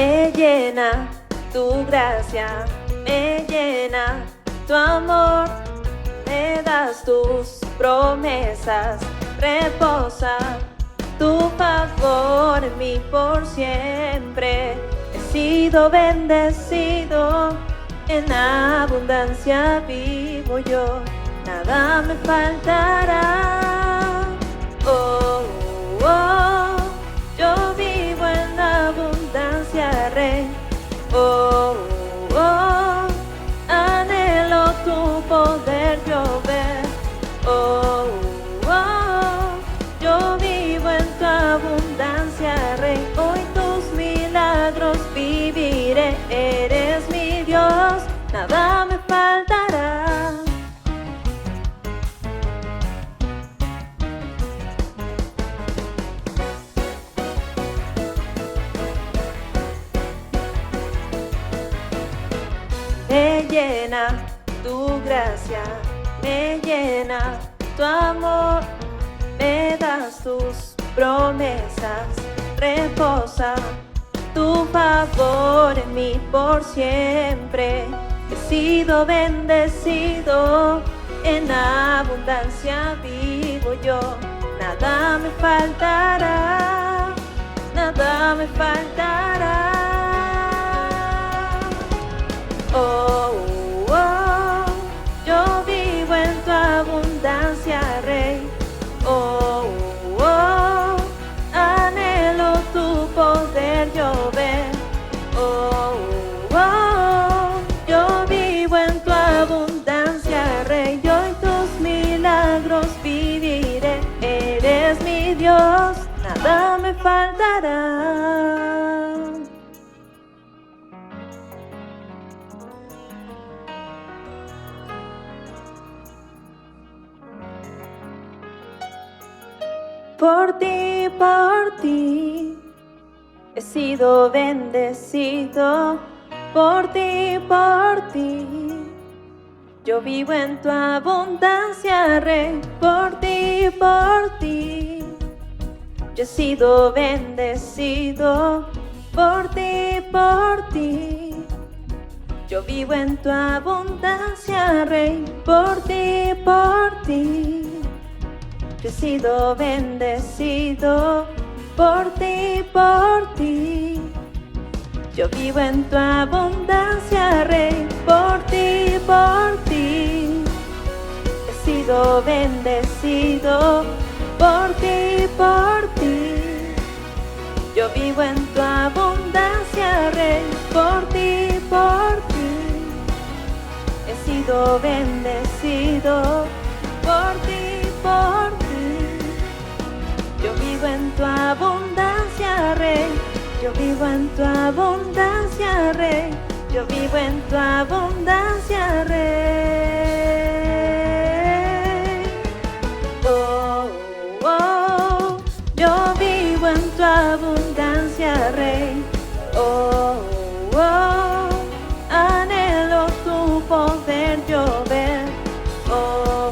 me llena tu gracia, me llena tu amor, me das tus promesas, reposa tu favor en mí por siempre. He sido bendecido, en abundancia vivo yo, nada me faltará. Oh, oh, yo vivo en abundancia, Rey. Oh, oh, anhelo tu poder yo ver. Oh, oh, yo vivo en tu abundancia, Rey. Hoy tus milagros viviré. Eres mi Dios, nada me faltará. Me llena tu gracia, me llena tu amor, me das tus promesas, reposa tu favor en mí por siempre. He sido bendecido, en abundancia vivo yo, nada me faltará, nada me faltará. Oh, oh, yo vivo en tu abundancia, Rey. Oh, oh, anhelo tu poder yo ver. Oh, oh, yo vivo en tu abundancia, Rey. Yo en tus milagros viviré. Eres mi Dios, nada me faltará. Por ti, he sido bendecido. Por ti, yo vivo en tu abundancia, Rey. Por ti, yo he sido bendecido. Por ti, yo vivo en tu abundancia, Rey. Por ti, yo he sido bendecido. Por ti, yo vivo en tu abundancia, Rey. Por ti, he sido bendecido. Por ti, yo vivo en tu abundancia, Rey. Por ti, he sido bendecido. Por ti, yo vivo en tu abundancia, Rey. Yo vivo en tu abundancia, Rey. Yo vivo en tu abundancia, Rey. Oh, oh, yo vivo en tu abundancia, Rey. Oh, oh, anhelo tu poder yo ver. Oh,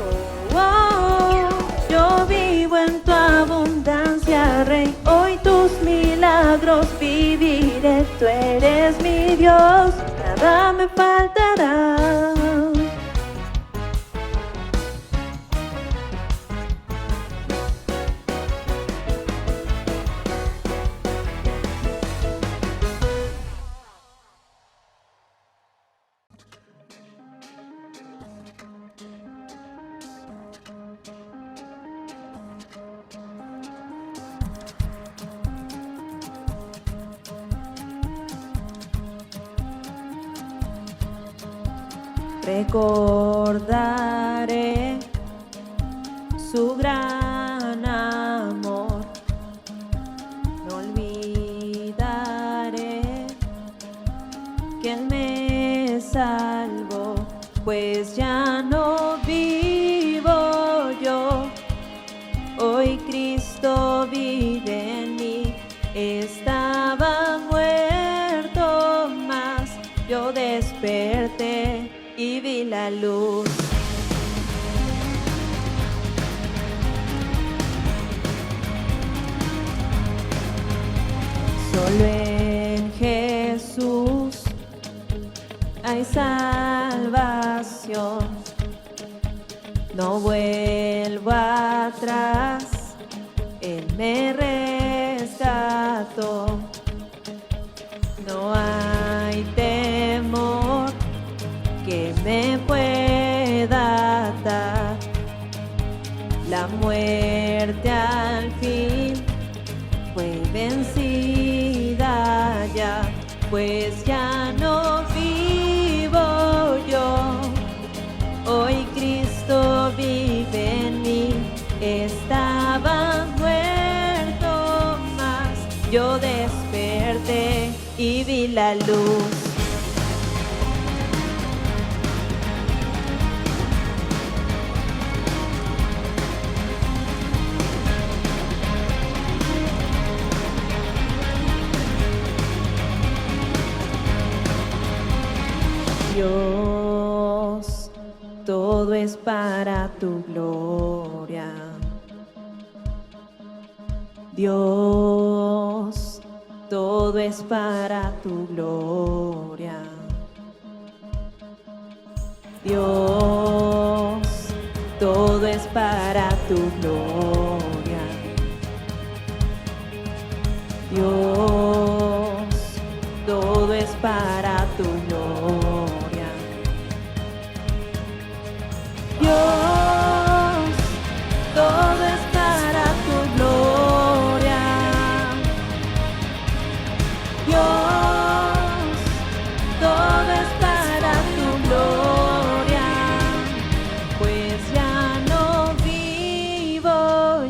oh, yo vivo en tu abundancia, Rey. Hoy tus milagros viviré. Tú eres mi Dios, nada me faltará. Recordaré su gran amor, no olvidaré que Él me salvó, pues ya no vivo yo, hoy Cristo vive en mí. Estaba muerto, mas yo desperté y vi la luz. Solo en Jesús hay salvación. No vuelvo atrás, Él me rescató. No hay temor que me pueda atar. La muerte al fin fue vencida ya, pues ya no vivo yo. Hoy Cristo vive en mí. Estaba muerto, mas yo desperté y vi la luz. Dios, todo es para tu gloria. Dios, todo es para tu gloria. Dios, todo es para tu gloria. Dios, todo es para tu gloria. Dios, todo es para tu gloria. Dios, todo es para tu gloria. Pues ya no vivo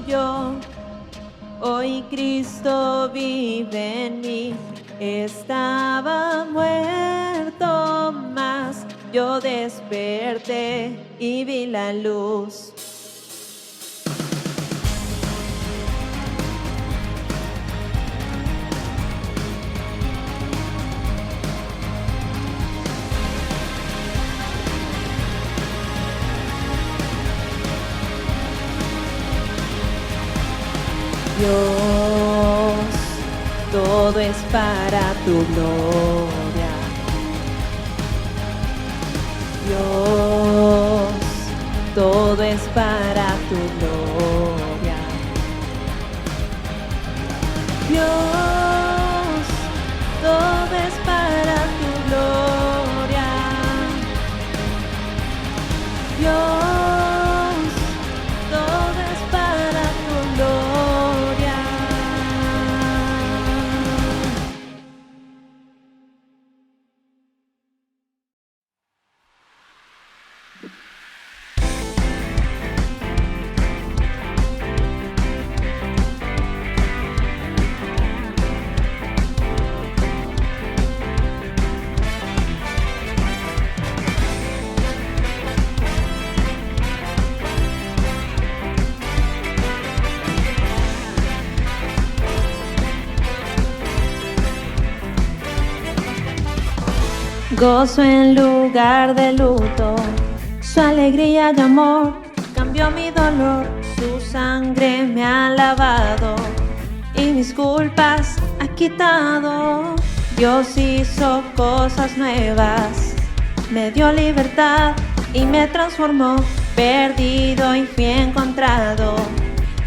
yo, hoy Cristo vive en mí. Estaba muerto, mas yo desperté y vi la luz. Dios, todo es para tu gloria. Dios, todo es para tu gloria. Dios, todo es para tu gloria. Dios, todo es para tu gloria. Gozo en lugar de luto, su alegría y amor cambió mi dolor, su sangre me ha lavado y mis culpas ha quitado. Dios hizo cosas nuevas, me dio libertad y me transformó, perdido y fui encontrado.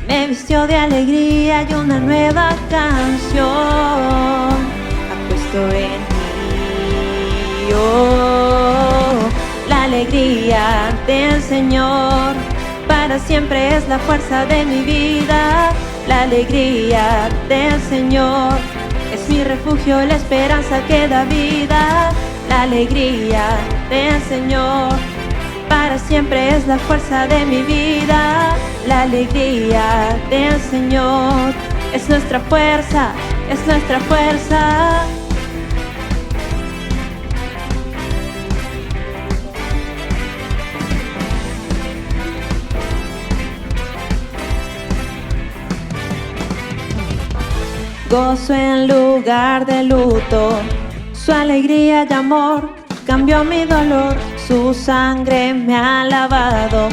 Me vistió de alegría y una nueva canción ha puesto en mí. La alegría del Señor para siempre es la fuerza de mi vida. La alegría del Señor es mi refugio, la esperanza que da vida. La alegría del Señor para siempre es la fuerza de mi vida. La alegría del Señor es nuestra fuerza, es nuestra fuerza. Gozo en lugar de luto, su alegría y amor cambió mi dolor, su sangre me ha lavado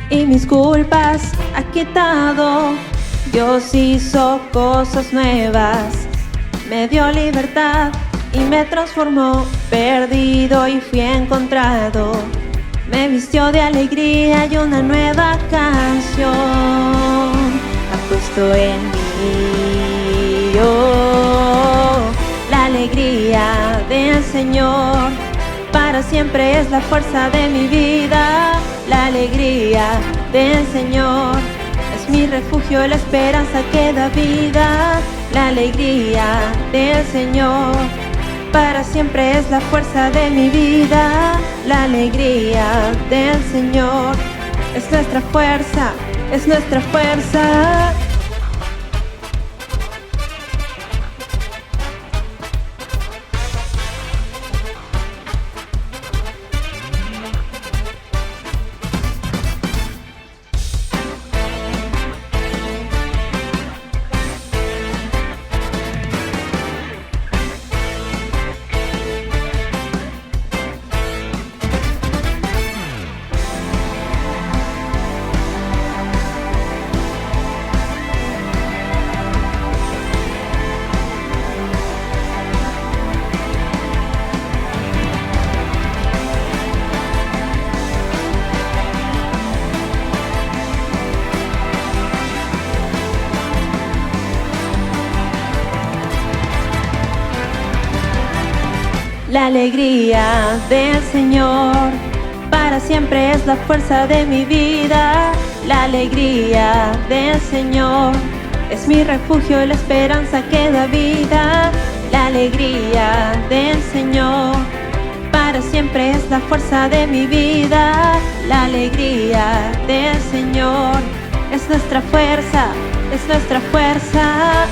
y mis culpas ha quitado. Dios hizo cosas nuevas, me dio libertad y me transformó, perdido y fui encontrado. Me vistió de alegría y una nueva canción ha puesto en mí. Oh, la alegría del Señor para siempre es la fuerza de mi vida. La alegría del Señor es mi refugio, la esperanza que da vida. La alegría del Señor para siempre es la fuerza de mi vida. La alegría del Señor es nuestra fuerza, es nuestra fuerza. La alegría del Señor para siempre es la fuerza de mi vida. La alegría del Señor es mi refugio y la esperanza que da vida. La alegría del Señor para siempre es la fuerza de mi vida. La alegría del Señor es nuestra fuerza, es nuestra fuerza.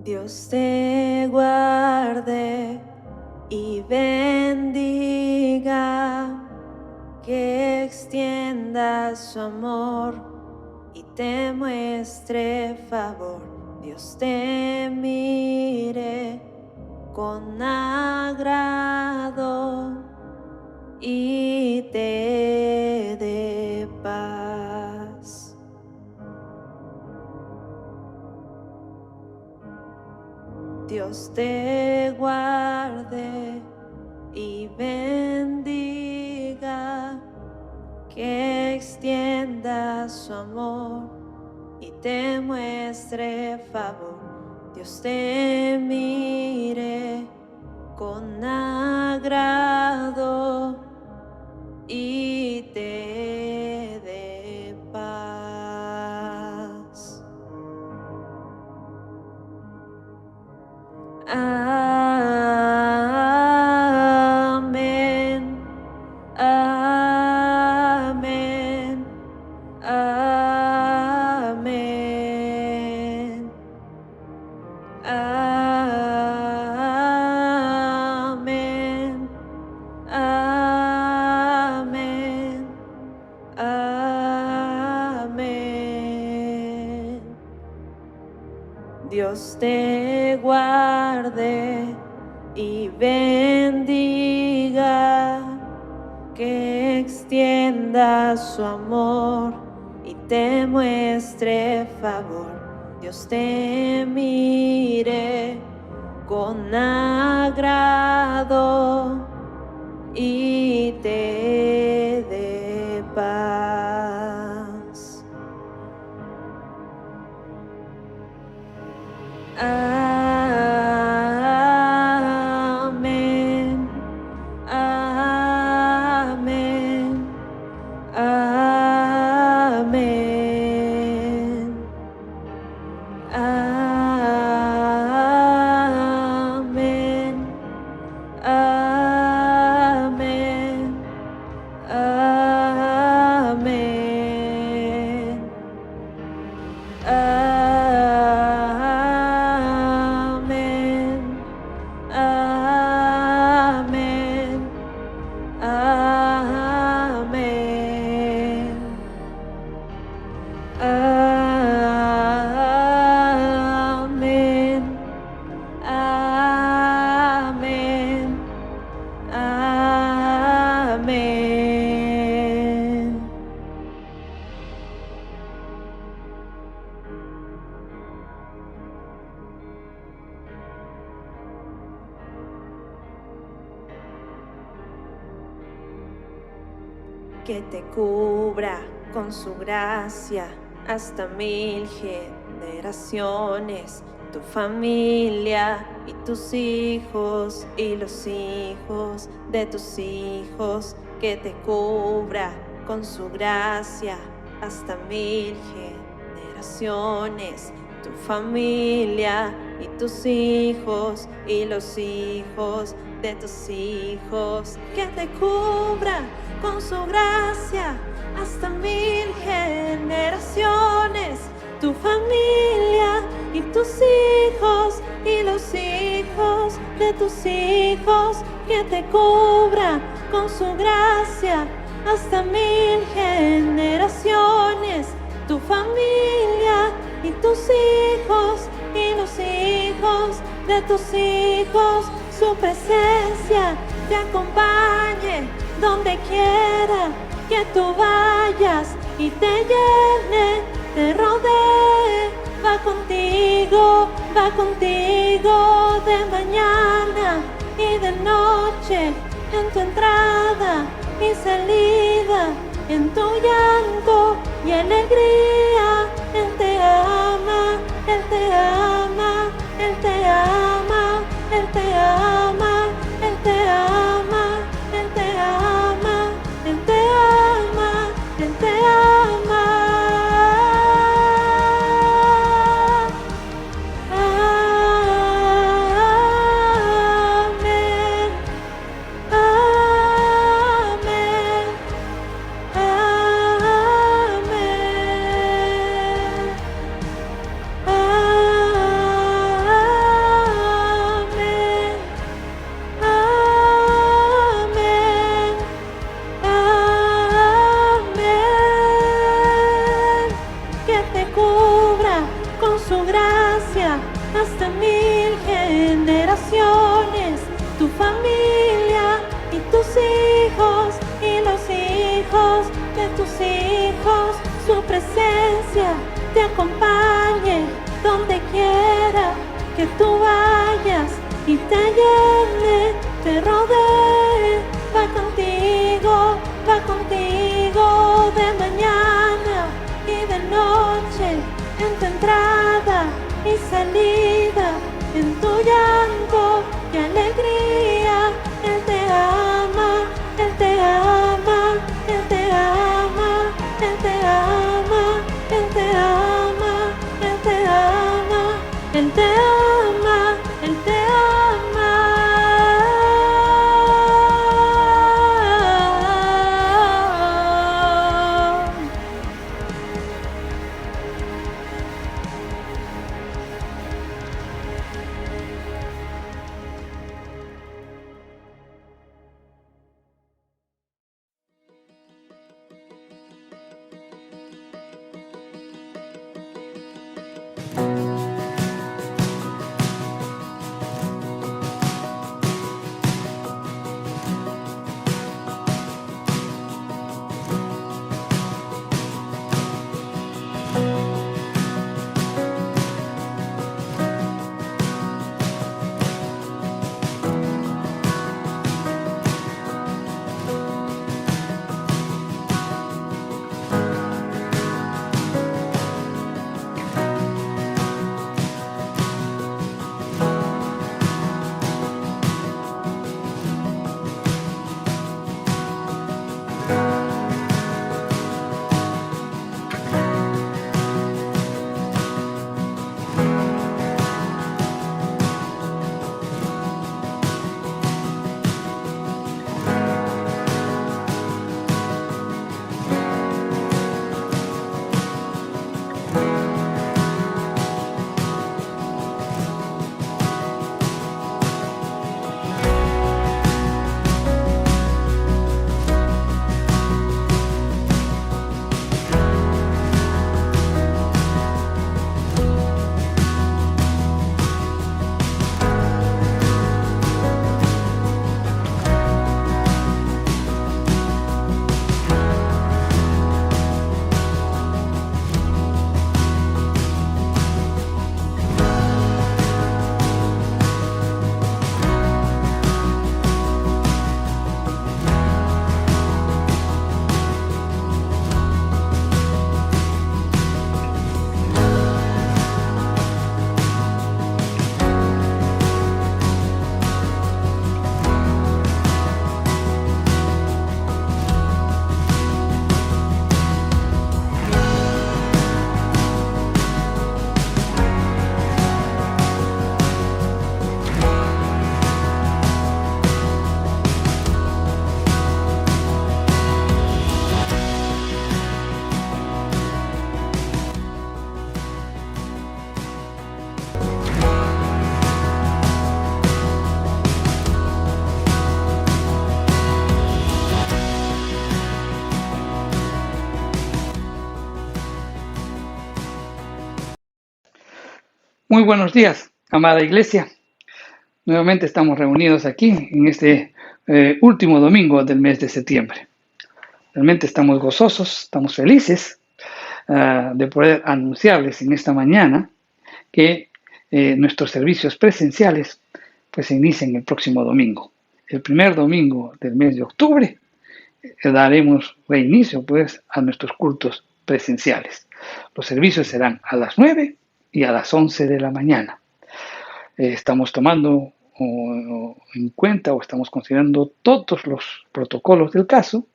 Dios te guarde y bendiga, que extienda su amor y te muestre favor. Dios te mire con agrado y te dé paz. Dios te guarde y bendiga, que extienda su amor y te muestre favor. Dios te mire con agrado y te dé paz. Amén, amén, amén, amén, amén, amén. Dios te guarde y bendiga, que extienda su amor y te muestre favor. Dios te mire con agrado y te dé paz. Amén, amén, amén, amén, amén, que te cubra con su gracia hasta 1000 generaciones, tu familia y tus hijos y los hijos de tus hijos, que te cubra con su gracia hasta 1000 generaciones, tu familia y tus hijos y los hijos de tus hijos, que te cubra con su gracia hasta 1000 generaciones, tu familia y tus hijos y los hijos de tus hijos, que te cubra con su gracia hasta 1000 generaciones, tu familia y tus hijos y los hijos de tus hijos, su presencia te acompañe donde quiera que tú vayas y te llene, te rodee, va contigo de mañana y de noche, en tu entrada y salida, en tu llanto y alegría. Él te ama, Él te ama, Él te ama, Él te ama, Él te ama, Él te ama, Él te ama, Él te ama. Amén, amén, amén, amén, amén, amén, que te cubra con su gracia hasta 1000 generaciones, tu familia y tus hijos y los hijos de tus hijos, su presencia te acompañe donde quiera que tú vayas y te llene, te rodee, va contigo de mañana y de noche, en tu entrada y salida, en tu llanto y alegría. Él te ama, Él te ama, Él te ama, Él te ama, Él te ama, Él te ama, Él te ama, Él te ama. Muy buenos días, amada iglesia. Nuevamente estamos reunidos aquí en este último domingo del mes de septiembre. Realmente estamos gozosos, estamos felices de poder anunciarles en esta mañana que nuestros servicios presenciales pues se inician el próximo domingo. El primer domingo del mes de octubre daremos reinicio pues a nuestros cultos presenciales. Los servicios serán a las 9 y a las 11 de la mañana. Estamos tomando en cuenta o estamos considerando todos los protocolos del caso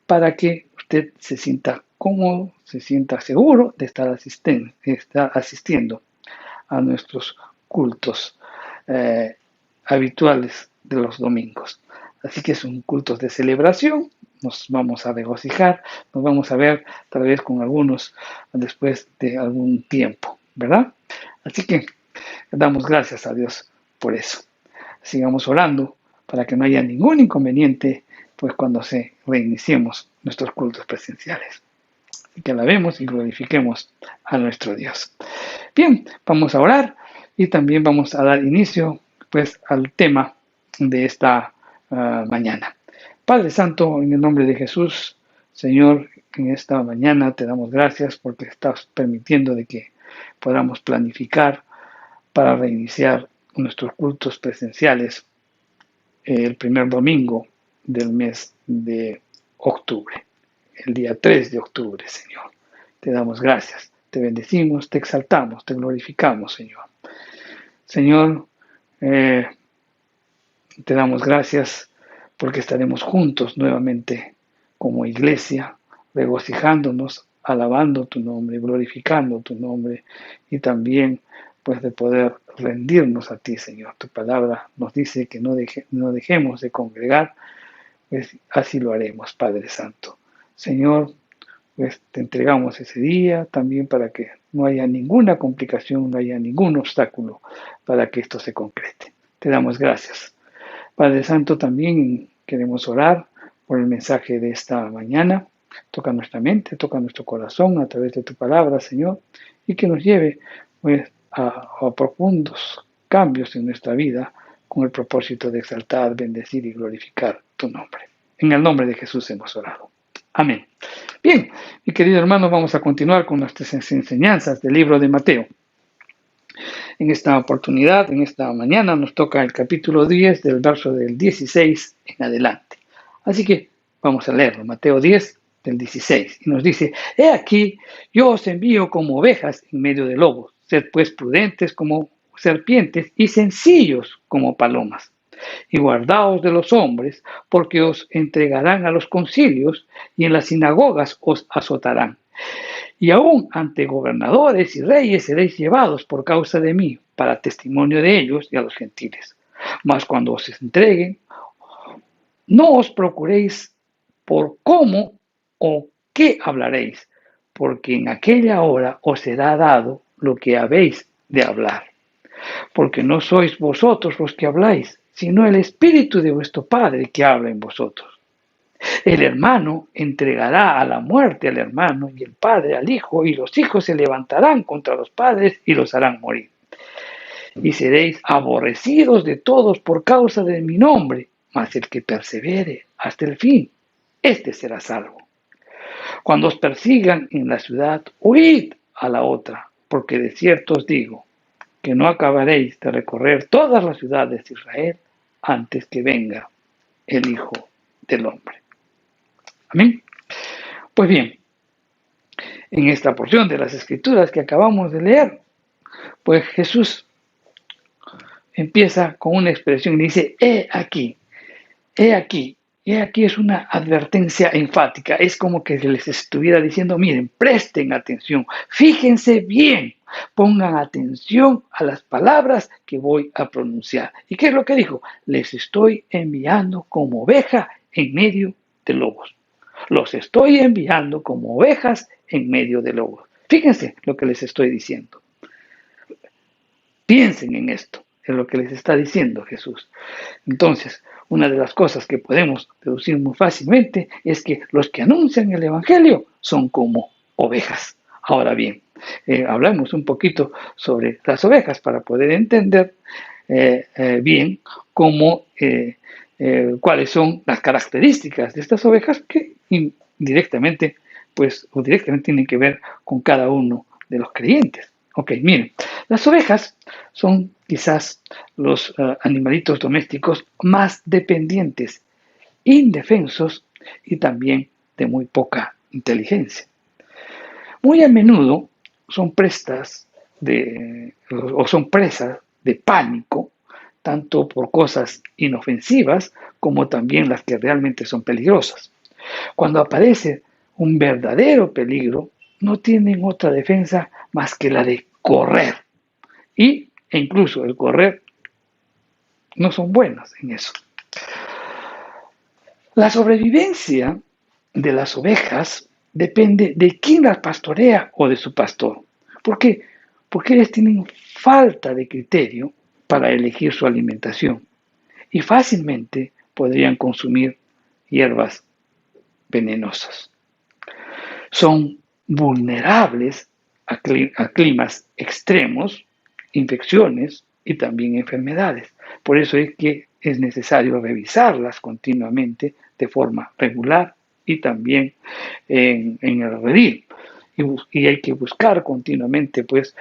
para que usted se sienta cómodo, se sienta seguro de estar asistiendo a nuestros cultos habituales de los domingos. Así que son cultos de celebración, nos vamos a regocijar, nos vamos a ver tal vez con algunos después de algún tiempo, ¿verdad? Así que damos gracias a Dios por eso. Sigamos orando para que no haya ningún inconveniente pues cuando se reiniciemos nuestros cultos presenciales. Así que alabemos y glorifiquemos a nuestro Dios. Bien, vamos a orar y también vamos a dar inicio pues al tema de esta mañana. Padre Santo, en el nombre de Jesús, Señor, en esta mañana te damos gracias porque estás permitiendo de que podamos planificar para reiniciar nuestros cultos presenciales el primer domingo del mes de octubre, el día 3 de octubre, Señor. Te damos gracias, te bendecimos, te exaltamos, te glorificamos, Señor. Señor, te damos gracias porque estaremos juntos nuevamente como iglesia, regocijándonos, alabando tu nombre, glorificando tu nombre y también pues de poder rendirnos a ti, Señor. Tu palabra nos dice que no dejemos de congregar, pues así lo haremos, Padre Santo. Señor, pues te entregamos ese día también para que no haya ninguna complicación, no haya ningún obstáculo para que esto se concrete. Te damos gracias. Padre Santo, también queremos orar por el mensaje de esta mañana. Toca nuestra mente, toca nuestro corazón a través de tu palabra, Señor, y que nos lleve pues, a profundos cambios en nuestra vida con el propósito de exaltar, bendecir y glorificar tu nombre. En el nombre de Jesús hemos orado. Amén. Bien, mi querido hermano, vamos a continuar con nuestras enseñanzas del libro de Mateo. En esta oportunidad, en esta mañana, nos toca el capítulo 10 del verso del 16 en adelante. Así que vamos a leerlo, Mateo 10 del 16, y nos dice: He aquí, yo os envío como ovejas en medio de lobos. Sed pues prudentes como serpientes y sencillos como palomas. Y guardaos de los hombres, porque os entregarán a los concilios y en las sinagogas os azotarán. Y aún ante gobernadores y reyes seréis llevados por causa de mí, para testimonio de ellos y a los gentiles. Mas cuando os entreguen, no os procuréis por cómo o qué hablaréis, porque en aquella hora os será dado lo que habéis de hablar. Porque no sois vosotros los que habláis, sino el Espíritu de vuestro Padre que habla en vosotros. El hermano entregará a la muerte al hermano y el padre al hijo, y los hijos se levantarán contra los padres y los harán morir. Y seréis aborrecidos de todos por causa de mi nombre, mas el que persevere hasta el fin, éste será salvo. Cuando os persigan en la ciudad, huid a la otra, porque de cierto os digo que no acabaréis de recorrer todas las ciudades de Israel antes que venga el Hijo del Hombre. Amén. Pues bien, en esta porción de las Escrituras que acabamos de leer, pues Jesús empieza con una expresión y dice: he aquí, he aquí. Y aquí es una advertencia enfática, es como que les estuviera diciendo: miren, presten atención, fíjense bien, pongan atención a las palabras que voy a pronunciar. ¿Y qué es lo que dijo? Les estoy enviando como oveja en medio de lobos. Los estoy enviando como ovejas en medio de lobos. Fíjense lo que les estoy diciendo. Piensen en esto, es lo que les está diciendo Jesús. Entonces, una de las cosas que podemos deducir muy fácilmente es que los que anuncian el Evangelio son como ovejas. Ahora bien, hablamos un poquito sobre las ovejas para poder entender bien cuáles son las características de estas ovejas que indirectamente, pues, o directamente tienen que ver con cada uno de los creyentes. Ok, miren, las ovejas son quizás los animalitos domésticos más dependientes, indefensos y también de muy poca inteligencia. Muy a menudo son presas de pánico, tanto por cosas inofensivas como también las que realmente son peligrosas. Cuando aparece un verdadero peligro, no tienen otra defensa más que la de correr. E incluso el correr no son buenas en eso. La sobrevivencia de las ovejas depende de quién las pastorea o de su pastor. ¿Por qué? Porque ellas tienen falta de criterio para elegir su alimentación y fácilmente podrían consumir hierbas venenosas. Son vulnerables a climas extremos, infecciones y también enfermedades. Por eso es que es necesario revisarlas continuamente de forma regular y también en el redil. Y hay que buscar continuamente pues,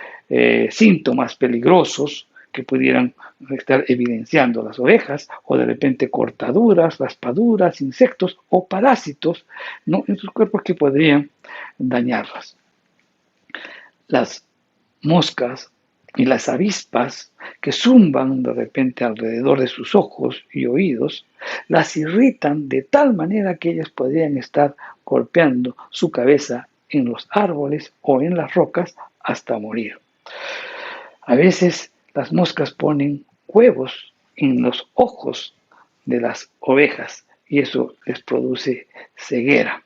síntomas peligrosos que pudieran estar evidenciando las ovejas, o de repente cortaduras, raspaduras, insectos o parásitos, ¿no?, en sus cuerpos que podrían dañarlas. Las moscas y las avispas que zumban de repente alrededor de sus ojos y oídos, las irritan de tal manera que ellas podrían estar golpeando su cabeza en los árboles o en las rocas hasta morir. A veces las moscas ponen huevos en los ojos de las ovejas y eso les produce ceguera.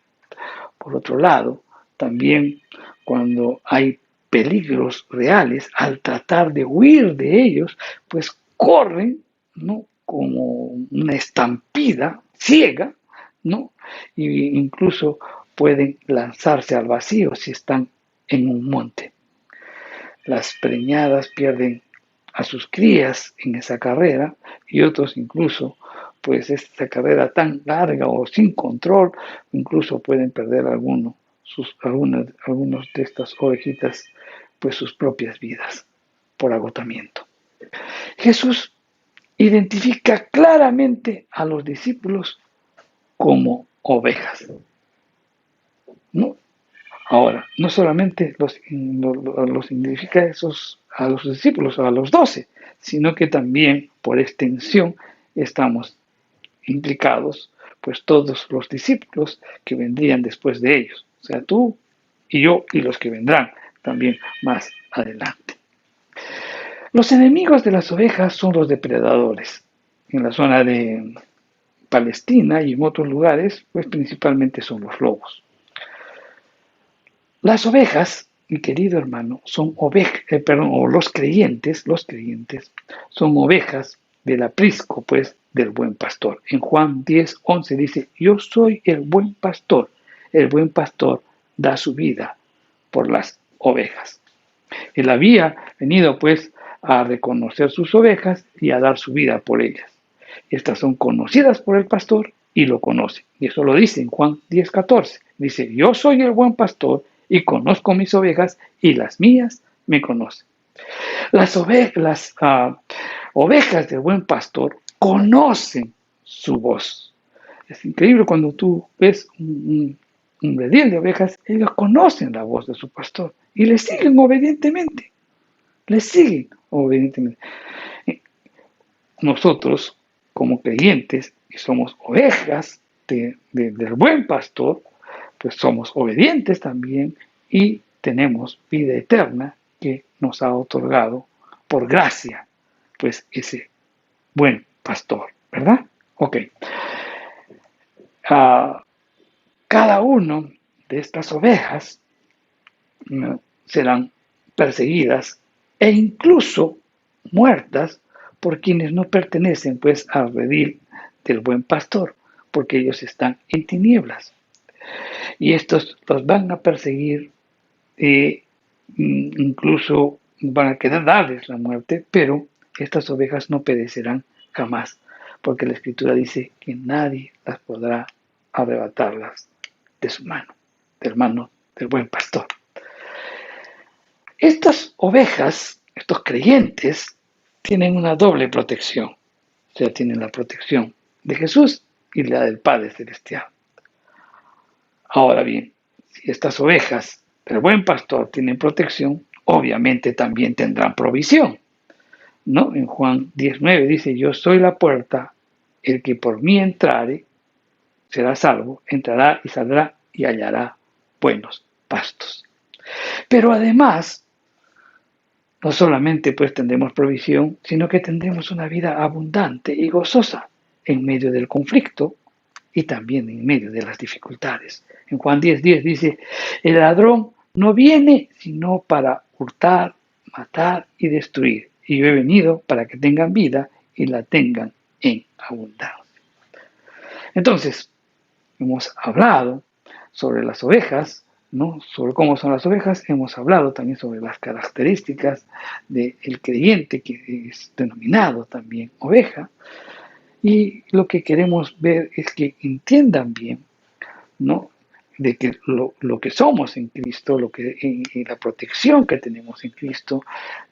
Por otro lado, también cuando hay peligros reales, al tratar de huir de ellos, pues corren, ¿no?, como una estampida ciega, ¿no?, e incluso pueden lanzarse al vacío si están en un monte. Las preñadas pierden a sus crías en esa carrera y otros incluso, pues esta carrera tan larga o sin control, incluso pueden perder algunos de estas ovejitas, pues sus propias vidas por agotamiento. Jesús identifica claramente a los discípulos como ovejas, ¿no? Ahora, no solamente los identifica a los discípulos, a los 12, sino que también por extensión estamos implicados, pues todos los discípulos que vendrían después de ellos, o sea, tú y yo y los que vendrán también más adelante. Los enemigos de las ovejas son los depredadores. En la zona de Palestina y en otros lugares, pues principalmente son los lobos. Las ovejas, mi querido hermano, son los creyentes son ovejas del aprisco, pues, del buen pastor. En Juan 10:11 dice: yo soy el buen pastor da su vida por las ovejas. Él había venido, pues, a reconocer sus ovejas y a dar su vida por ellas. Estas son conocidas por el pastor y lo conocen. Y eso lo dice en Juan 10:14. Dice: yo soy el buen pastor y conozco mis ovejas y las mías me conocen. Las ovejas del buen pastor conocen su voz. Es increíble cuando tú ves un redil de ovejas, ellos conocen la voz de su pastor y le siguen obedientemente. Nosotros, como creyentes, que somos ovejas del buen pastor, pues somos obedientes también y tenemos vida eterna que nos ha otorgado por gracia, pues ese buen pastor, ¿verdad? Ok. Cada uno de estas ovejas serán perseguidas e incluso muertas por quienes no pertenecen, pues, al redil del buen pastor, porque ellos están en tinieblas. Y estos los van a perseguir incluso van a quedar darles la muerte, pero estas ovejas no perecerán jamás, porque la Escritura dice que nadie las podrá arrebatarlas de su mano, del mano del buen pastor. Estas ovejas, estos creyentes, tienen una doble protección, o sea, tienen la protección de Jesús y la del Padre Celestial. Ahora bien, si estas ovejas del buen pastor tienen protección, obviamente también tendrán provisión, ¿no? En Juan 19 dice, yo soy la puerta, el que por mí entrare será salvo, entrará y saldrá y hallará buenos pastos. Pero además, no solamente pues tendremos provisión, sino que tendremos una vida abundante y gozosa en medio del conflicto y también en medio de las dificultades. En Juan 10:10 dice, el ladrón no viene sino para hurtar, matar y destruir. Y yo he venido para que tengan vida y la tengan en abundancia. Entonces, hemos hablado sobre las ovejas, ¿no? Sobre cómo son las ovejas, hemos hablado también sobre las características del creyente, que es denominado también oveja, y lo que queremos ver es que entiendan bien, ¿no? De que lo que somos en Cristo, y la protección que tenemos en Cristo,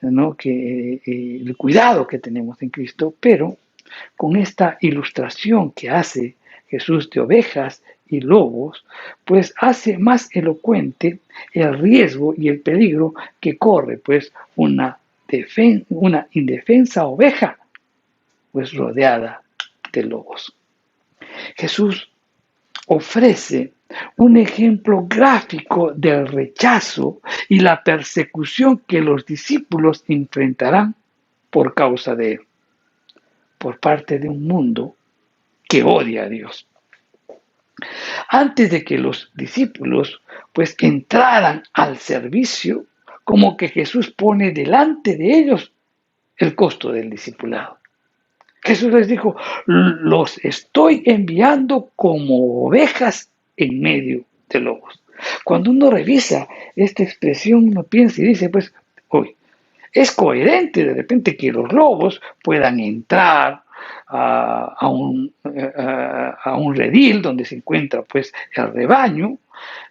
¿no? Que el cuidado que tenemos en Cristo, pero con esta ilustración que hace Jesús de ovejas y lobos, pues hace más elocuente el riesgo y el peligro que corre pues una indefensa oveja, pues rodeada de lobos. Jesús ofrece un ejemplo gráfico del rechazo y la persecución que los discípulos enfrentarán por causa de él, por parte de un mundo que odia a Dios. Antes de que los discípulos pues entraran al servicio, como que Jesús pone delante de ellos el costo del discipulado. Jesús les dijo, los estoy enviando como ovejas en medio de lobos. Cuando uno revisa esta expresión, uno piensa y dice, pues, hoy es coherente de repente que los lobos puedan entrar a un redil donde se encuentra pues el rebaño,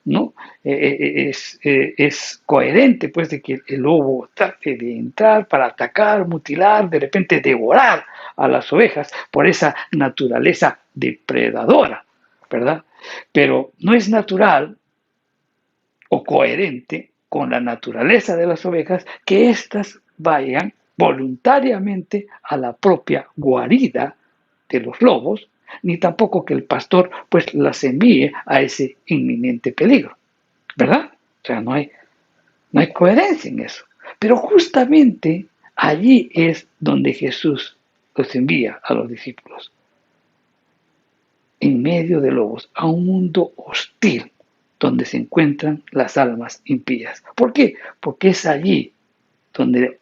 ¿no? Es coherente pues de que el lobo trate de entrar para atacar, mutilar, de repente devorar a las ovejas por esa naturaleza depredadora, ¿verdad? Pero no es natural o coherente con la naturaleza de las ovejas que éstas vayan voluntariamente a la propia guarida de los lobos, ni tampoco que el pastor pues las envíe a ese inminente peligro, ¿verdad? O sea, no hay coherencia en eso. Pero justamente allí es donde Jesús los envía a los discípulos, en medio de lobos, a un mundo hostil, donde se encuentran las almas impías. ¿Por qué? Porque es allí donde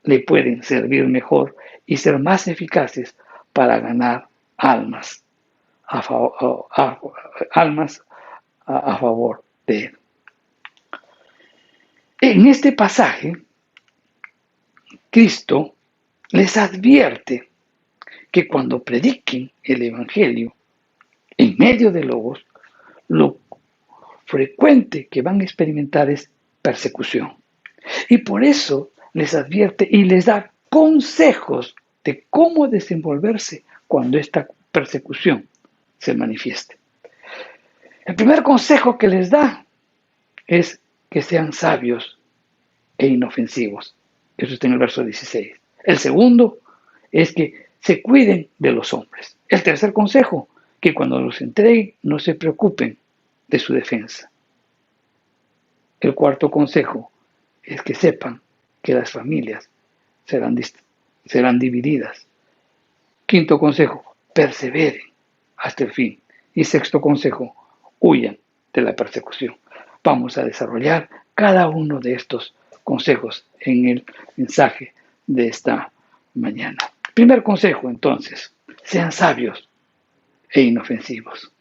le pueden servir mejor y ser más eficaces para ganar almas a favor de él. En este pasaje, Cristo les advierte que cuando prediquen el Evangelio en medio de lobos, lo frecuente que van a experimentar es persecución. Y por eso les advierte y les da consejos de cómo desenvolverse cuando esta persecución se manifieste. El primer consejo que les da es que sean sabios e inofensivos. Eso está en el verso 16. El segundo es que se cuiden de los hombres. El tercer consejo, que cuando los entreguen no se preocupen de su defensa. El cuarto consejo es que sepan que las familias serán divididas. Quinto consejo, perseveren hasta el fin. Y sexto consejo, huyan de la persecución. Vamos a desarrollar cada uno de estos consejos en el mensaje de esta mañana. Primer consejo, entonces, sean sabios e inofensivos.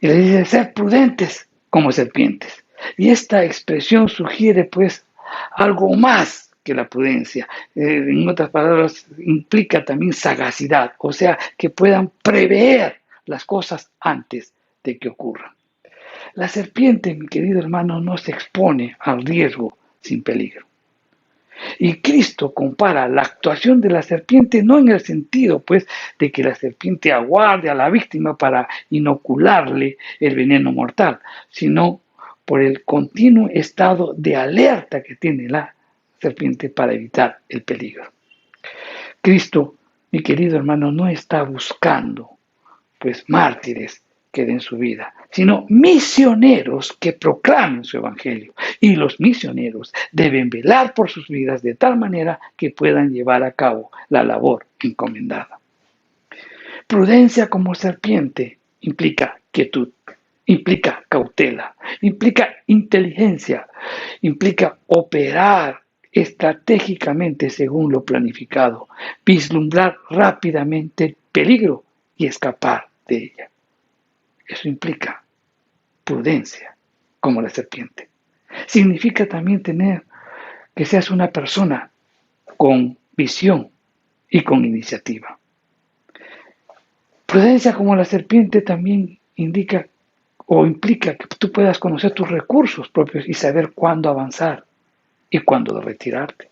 Y les dice, ser prudentes como serpientes. Y esta expresión sugiere pues algo más que la prudencia. En otras palabras, implica también sagacidad, o sea, que puedan prever las cosas antes de que ocurran. La serpiente, mi querido hermano, no se expone al riesgo sin peligro. Y Cristo compara la actuación de la serpiente no en el sentido, pues, de que la serpiente aguarde a la víctima para inocularle el veneno mortal, sino por el continuo estado de alerta que tiene la serpiente para evitar el peligro. Cristo, mi querido hermano, no está buscando, pues, mártires que den su vida, sino misioneros que proclamen su evangelio. Y los misioneros deben velar por sus vidas de tal manera que puedan llevar a cabo la labor encomendada. Prudencia como serpiente implica quietud, implica cautela, implica inteligencia, implica operar estratégicamente según lo planificado, vislumbrar rápidamente el peligro y escapar de ella. Eso implica prudencia, como la serpiente. Significa también tener que seas una persona con visión y con iniciativa. Prudencia como la serpiente también indica o implica que tú puedas conocer tus recursos propios y saber cuándo avanzar y cuándo retirarte.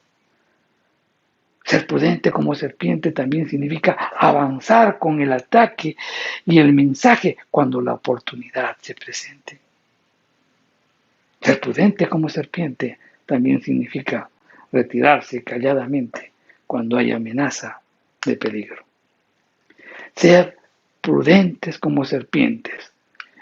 Ser prudente como serpiente también significa avanzar con el ataque y el mensaje cuando la oportunidad se presente. Ser prudente como serpiente también significa retirarse calladamente cuando hay amenaza de peligro. Ser prudentes como serpientes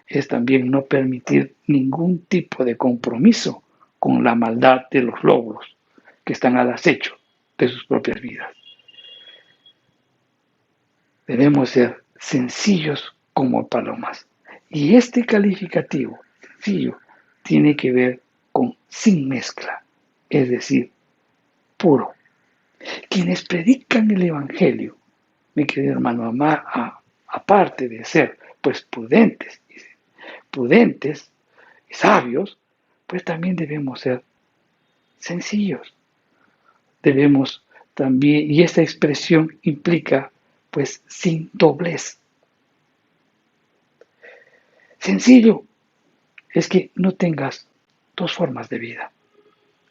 es también no permitir ningún tipo de compromiso con la maldad de los lobos que están al acecho de sus propias vidas. Debemos ser sencillos como palomas. Y este calificativo, sencillo, tiene que ver con sin mezcla, es decir, puro. Quienes predican el Evangelio, mi querido hermano, aparte de ser pues prudentes y sabios, pues también debemos ser sencillos. Debemos también, y esta expresión implica pues sin doblez. Sencillo es que no tengas dos formas de vida,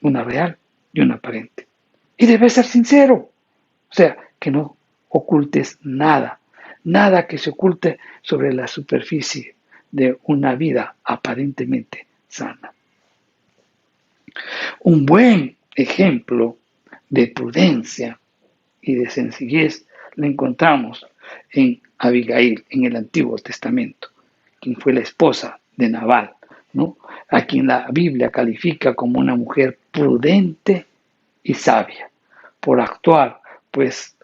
una real y una aparente. Y debes ser sincero, o sea, que no ocultes nada, nada que se oculte sobre la superficie de una vida aparentemente sana. Un buen ejemplo de prudencia y de sencillez lo encontramos en Abigail en el Antiguo Testamento, quien fue la esposa de Nabal, ¿no? A quien la Biblia califica como una mujer prudente y sabia, por actuar pues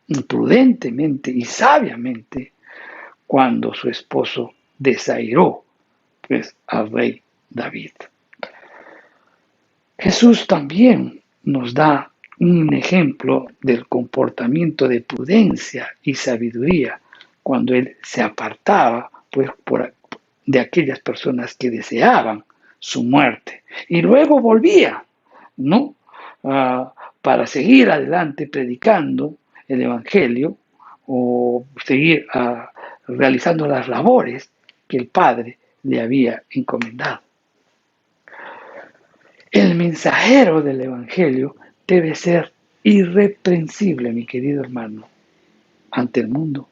imprudentemente y sabiamente cuando su esposo desairó pues al rey David. Jesús también nos da un ejemplo del comportamiento de prudencia y sabiduría cuando él se apartaba pues de aquellas personas que deseaban su muerte y luego volvía, ¿no? Para seguir adelante predicando el evangelio o seguir realizando las labores que el Padre le había encomendado. El mensajero del evangelio debe ser irreprensible, mi querido hermano, ante el mundo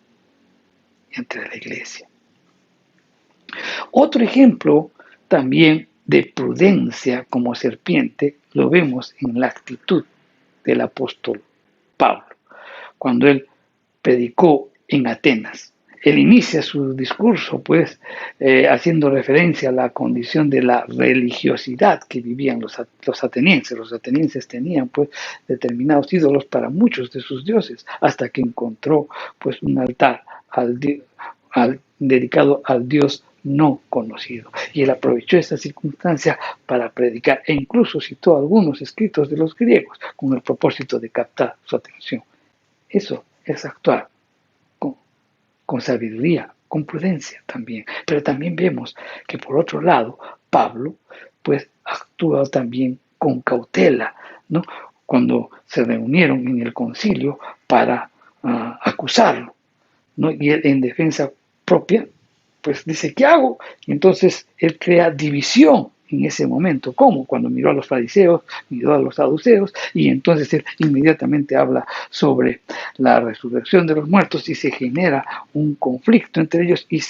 y ante la iglesia. Otro ejemplo también de prudencia como serpiente lo vemos en la actitud del apóstol Pablo, cuando él predicó en Atenas. Él inicia su discurso, pues, haciendo referencia a la condición de la religiosidad que vivían los atenienses. Los atenienses tenían, pues, determinados ídolos para muchos de sus dioses, hasta que encontró, pues, un altar dedicado al Dios no conocido. Y él aprovechó esta circunstancia para predicar, e incluso citó algunos escritos de los griegos con el propósito de captar su atención. Eso es actuar con sabiduría, con prudencia también. Pero también vemos que por otro lado, Pablo, pues actuó también con cautela, ¿no? Cuando se reunieron en el concilio para acusarlo, ¿no? Y él, en defensa propia, pues dice, ¿qué hago? Y entonces él crea división en ese momento. ¿Cómo? Cuando miró a los fariseos, miró a los saduceos, y entonces él inmediatamente habla sobre la resurrección de los muertos y se genera un conflicto entre ellos y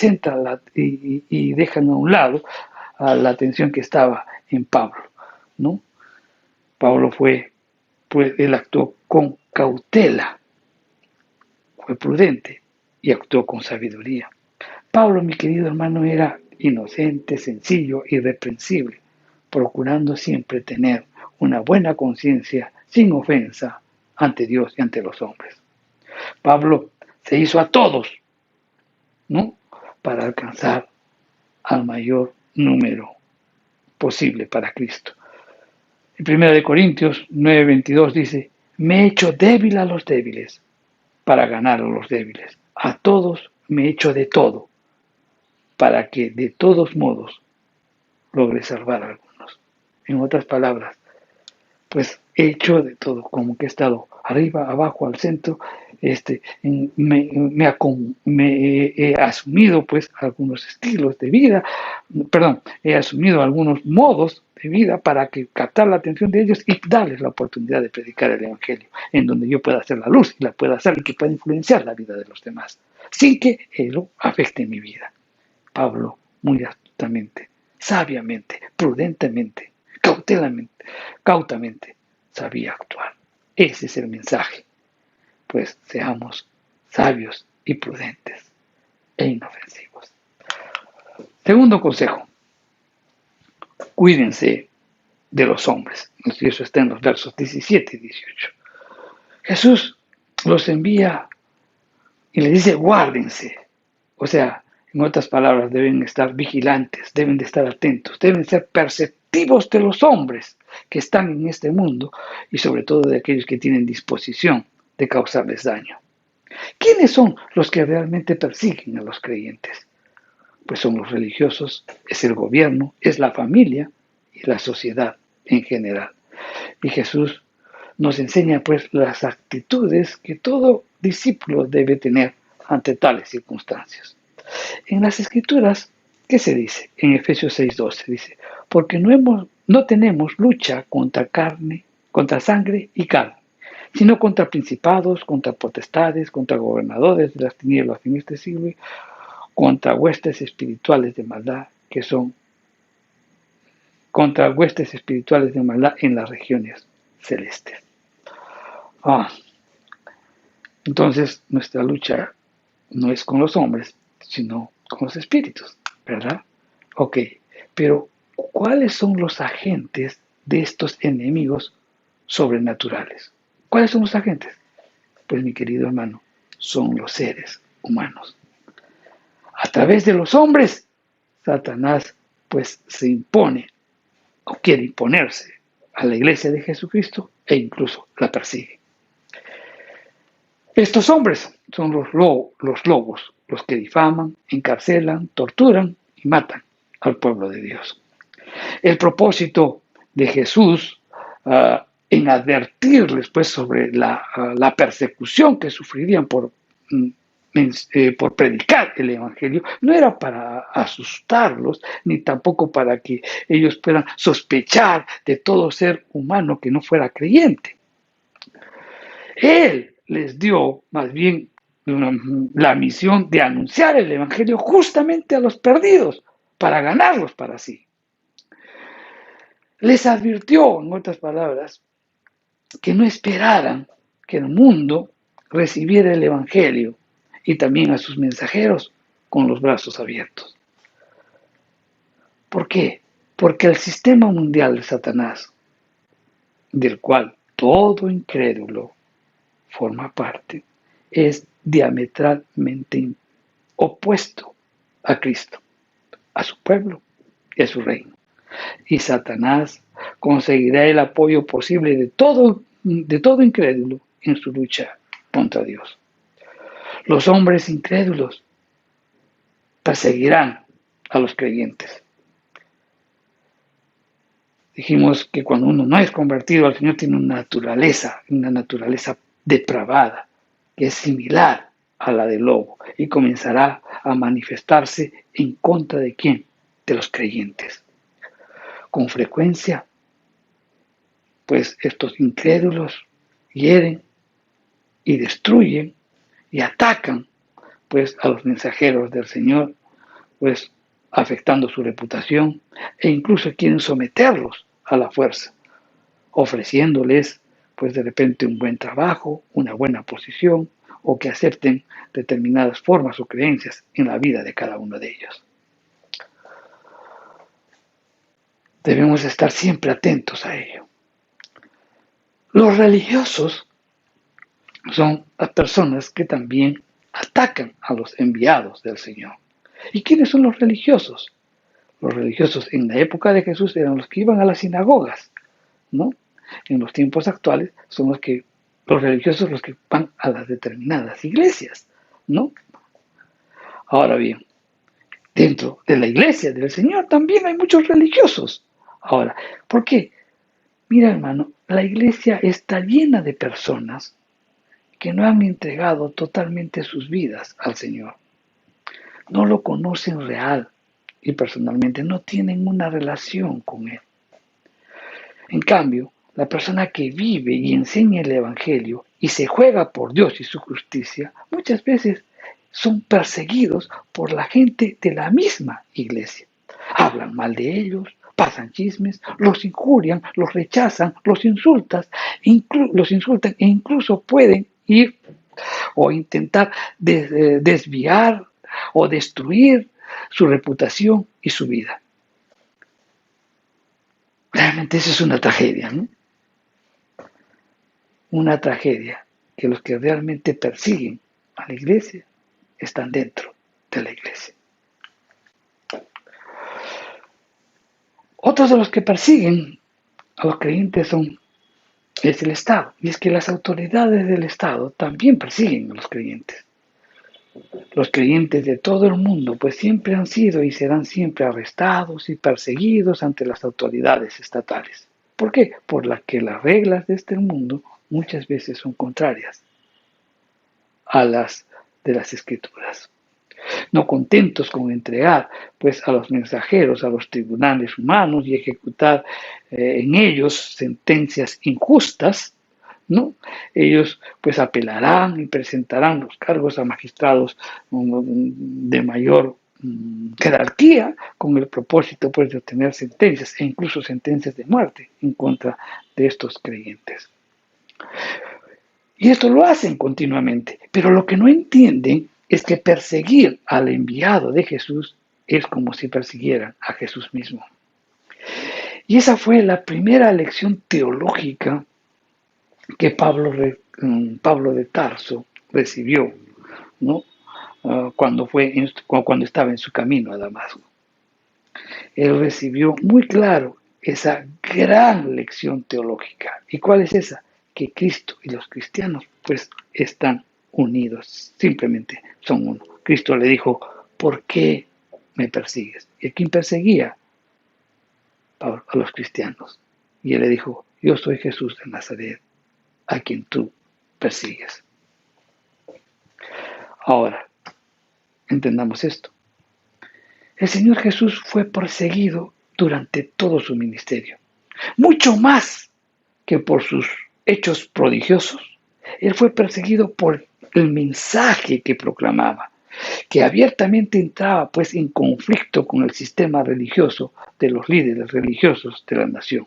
y dejan a un lado a la atención que estaba en Pablo, ¿no? Pablo pues él actuó con cautela, fue prudente y actuó con sabiduría. Pablo, mi querido hermano, era inocente, sencillo, irreprensible, procurando siempre tener una buena conciencia sin ofensa ante Dios y ante los hombres. Pablo se hizo a todos, ¿no? Para alcanzar al mayor número posible para Cristo. En 1 Corintios 9:22 dice, me he hecho débil a los débiles para ganar a los débiles. A todos me he hecho de todo, para que de todos modos logre salvar a algunos. En otras palabras, pues he hecho de todo, como que he estado arriba, abajo, al centro, he asumido pues algunos estilos de vida, he asumido algunos modos de vida para que captar la atención de ellos y darles la oportunidad de predicar el Evangelio, en donde yo pueda hacer la luz y la pueda hacer y que pueda influenciar la vida de los demás, sin que ello afecte mi vida. Pablo, muy astutamente, sabiamente, prudentemente, cautamente, sabía actuar. Ese es el mensaje. Pues seamos sabios y prudentes e inofensivos. Segundo consejo, cuídense de los hombres. Y eso está en los versos 17 y 18. Jesús los envía y les dice, guárdense. O sea, en otras palabras, deben estar vigilantes, deben de estar atentos, deben ser perceptivos de los hombres que están en este mundo y sobre todo de aquellos que tienen disposición de causarles daño. ¿Quiénes son los que realmente persiguen a los creyentes? Pues son los religiosos, es el gobierno, es la familia y la sociedad en general. Y Jesús nos enseña pues las actitudes que todo discípulo debe tener ante tales circunstancias. En las Escrituras, ¿qué se dice? En Efesios 6:12 dice, porque no tenemos lucha contra sangre y carne, sino contra principados, contra potestades, contra gobernadores de las tinieblas en este siglo, contra huestes espirituales de maldad en las regiones celestes. Entonces, nuestra lucha no es con los hombres, sino con los espíritus, ¿verdad? Ok, pero ¿cuáles son los agentes de estos enemigos sobrenaturales? ¿Cuáles son los agentes? Pues mi querido hermano, son los seres humanos. A través de los hombres, Satanás pues se impone o quiere imponerse a la iglesia de Jesucristo e incluso la persigue. Estos hombres son los lobos, los que difaman, encarcelan, torturan y matan al pueblo de Dios. El propósito de Jesús en advertirles pues, sobre la persecución que sufrirían por predicar el Evangelio, no era para asustarlos, ni tampoco para que ellos puedan sospechar de todo ser humano que no fuera creyente. Él les dio más bien la misión de anunciar el Evangelio justamente a los perdidos, para ganarlos para sí. Les advirtió, en otras palabras, que no esperaran que el mundo recibiera el Evangelio y también a sus mensajeros con los brazos abiertos. ¿Por qué? Porque el sistema mundial de Satanás, del cual todo incrédulo forma parte, es diametralmente opuesto a Cristo, a su pueblo y a su reino. Y Satanás conseguirá el apoyo posible de todo incrédulo en su lucha contra Dios. Los hombres incrédulos perseguirán a los creyentes. Dijimos que cuando uno no es convertido al Señor tiene una naturaleza depravada, que es similar a la del lobo, y comenzará a manifestarse en contra de ¿quién? De los creyentes. Con frecuencia, pues estos incrédulos hieren y destruyen y atacan pues a los mensajeros del Señor, pues afectando su reputación, e incluso quieren someterlos a la fuerza, ofreciéndoles pues de repente un buen trabajo, una buena posición, o que acepten determinadas formas o creencias en la vida de cada uno de ellos. Debemos estar siempre atentos a ello. Los religiosos son las personas que también atacan a los enviados del Señor. ¿Y quiénes son los religiosos? Los religiosos en la época de Jesús eran los que iban a las sinagogas, ¿no? En los tiempos actuales son los religiosos los que van a las determinadas iglesias, ¿no? Ahora bien, dentro de la iglesia del Señor también hay muchos religiosos. Ahora, ¿por qué? Mira, hermano, la iglesia está llena de personas que no han entregado totalmente sus vidas al Señor. No lo conocen real y personalmente, no tienen una relación con Él. En cambio, la persona que vive y enseña el Evangelio y se juega por Dios y su justicia, muchas veces son perseguidos por la gente de la misma iglesia. Hablan mal de ellos, pasan chismes, los injurian, los rechazan, los insultan e incluso pueden ir o intentar desviar o destruir su reputación y su vida. Realmente eso es una tragedia, ¿no? Una tragedia que los que realmente persiguen a la iglesia están dentro de la iglesia. Otros de los que persiguen a los creyentes es el Estado. Y es que las autoridades del Estado también persiguen a los creyentes. Los creyentes de todo el mundo pues siempre han sido y serán siempre arrestados y perseguidos ante las autoridades estatales. ¿Por qué? Por las que las reglas de este mundo muchas veces son contrarias a las de las Escrituras. No contentos con entregar pues a los mensajeros a los tribunales humanos y ejecutar en ellos sentencias injustas, ¿no? Ellos pues apelarán y presentarán los cargos a magistrados de mayor jerarquía con el propósito pues de obtener sentencias e incluso sentencias de muerte en contra de estos creyentes. Y esto lo hacen continuamente, pero lo que no entienden es que perseguir al enviado de Jesús es como si persiguieran a Jesús mismo. Y esa fue la primera lección teológica que Pablo de Tarso recibió, ¿no? Cuando estaba en su camino a Damasco. Él recibió muy claro esa gran lección teológica. ¿Y cuál es esa? Que Cristo y los cristianos pues están unidos, simplemente son uno. Cristo le dijo, ¿por qué me persigues? ¿Y a quién perseguía? A los cristianos. Y él le dijo, yo soy Jesús de Nazaret, a quien tú persigues. Ahora, entendamos esto. El Señor Jesús fue perseguido durante todo su ministerio, mucho más que por sus hechos prodigiosos. Él fue perseguido por el mensaje que proclamaba, que abiertamente entraba pues en conflicto con el sistema religioso de los líderes religiosos de la nación.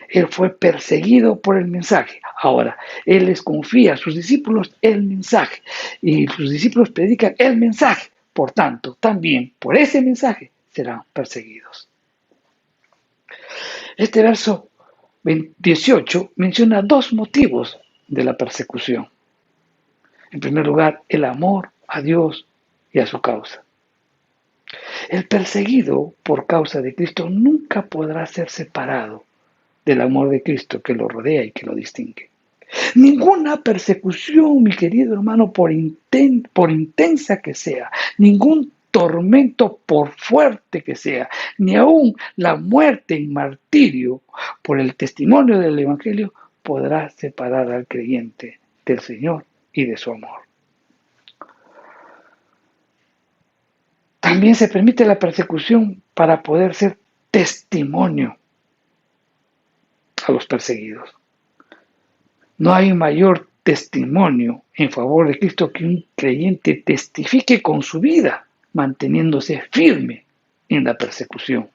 Él fue perseguido por el mensaje. Ahora, Él les confía a sus discípulos el mensaje y sus discípulos predican el mensaje. Por tanto, también por ese mensaje serán perseguidos. Este verso 18 menciona dos motivos de la persecución. En primer lugar, el amor a Dios y a su causa. El perseguido por causa de Cristo nunca podrá ser separado del amor de Cristo que lo rodea y que lo distingue. Ninguna persecución, mi querido hermano, por intensa que sea, ningún tormento, por fuerte que sea, ni aún la muerte en martirio por el testimonio del Evangelio podrá separar al creyente del Señor y de su amor. También se permite la persecución para poder ser testimonio a los perseguidos. No hay mayor testimonio en favor de Cristo que un creyente testifique con su vida, manteniéndose firme en la persecución.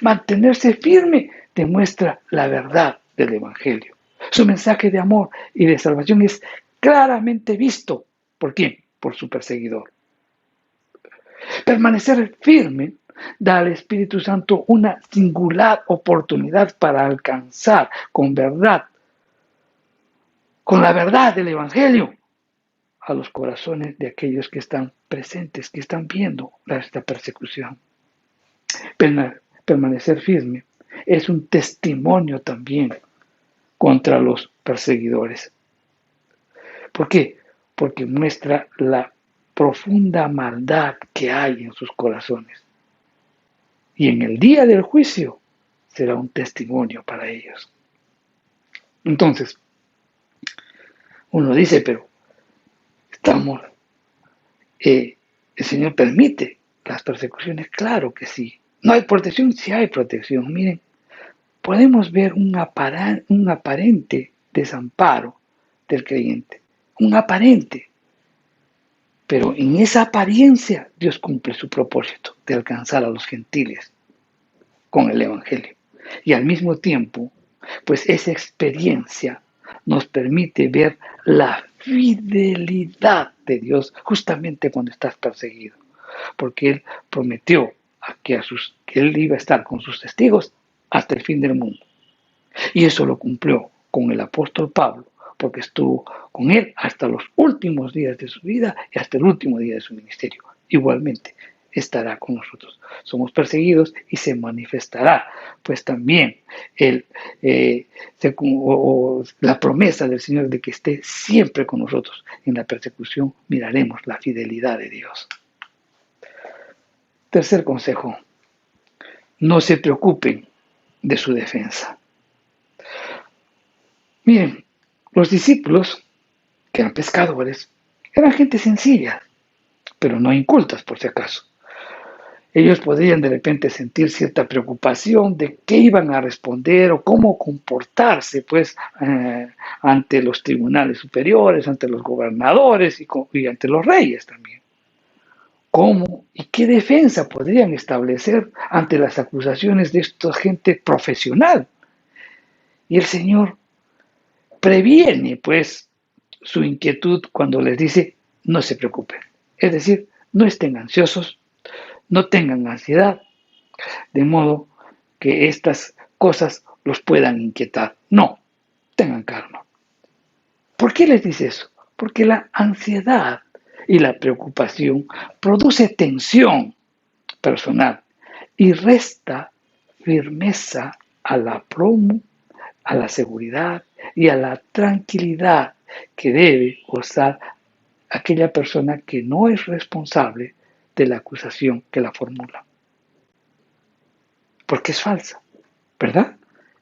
Mantenerse firme demuestra la verdad del Evangelio. Su mensaje de amor y de salvación es claramente visto. ¿Por quién? Por su perseguidor. Permanecer firme da al Espíritu Santo una singular oportunidad para alcanzar con la verdad del Evangelio, a los corazones de aquellos que están presentes, que están viendo esta persecución. Permanecer firme es un testimonio también contra los perseguidores. ¿Por qué? Porque muestra la profunda maldad que hay en sus corazones. Y en el día del juicio será un testimonio para ellos. Entonces, uno dice, pero el Señor permite las persecuciones, claro que sí. ¿No hay protección? Sí hay protección. Miren, podemos ver un aparente desamparo del creyente, un aparente. Pero en esa apariencia Dios cumple su propósito de alcanzar a los gentiles con el Evangelio. Y al mismo tiempo, pues esa experiencia nos permite ver la fidelidad de Dios justamente cuando estás perseguido. Porque Él prometió que Él iba a estar con sus testigos hasta el fin del mundo. Y eso lo cumplió con el apóstol Pablo, porque estuvo con él hasta los últimos días de su vida y hasta el último día de su ministerio. Igualmente estará con nosotros. Somos perseguidos y se manifestará, pues también la promesa del Señor de que esté siempre con nosotros. En la persecución miraremos la fidelidad de Dios. Tercer consejo: no se preocupen de su defensa. Miren, los discípulos, que eran pescadores, eran gente sencilla, pero no incultas por si acaso. Ellos podrían de repente sentir cierta preocupación de qué iban a responder o cómo comportarse pues, ante los tribunales superiores, ante los gobernadores y ante los reyes también. ¿Cómo y qué defensa podrían establecer ante las acusaciones de esta gente profesional? Y el Señor previene pues su inquietud cuando les dice: no se preocupen. Es decir, no estén ansiosos, no tengan ansiedad, de modo que estas cosas los puedan inquietar. No, tengan calma. ¿Por qué les dice eso? Porque la ansiedad y la preocupación produce tensión personal y resta firmeza al aplomo, a la seguridad y a la tranquilidad que debe gozar aquella persona que no es responsable de la acusación que la formula. Porque es falsa, ¿verdad?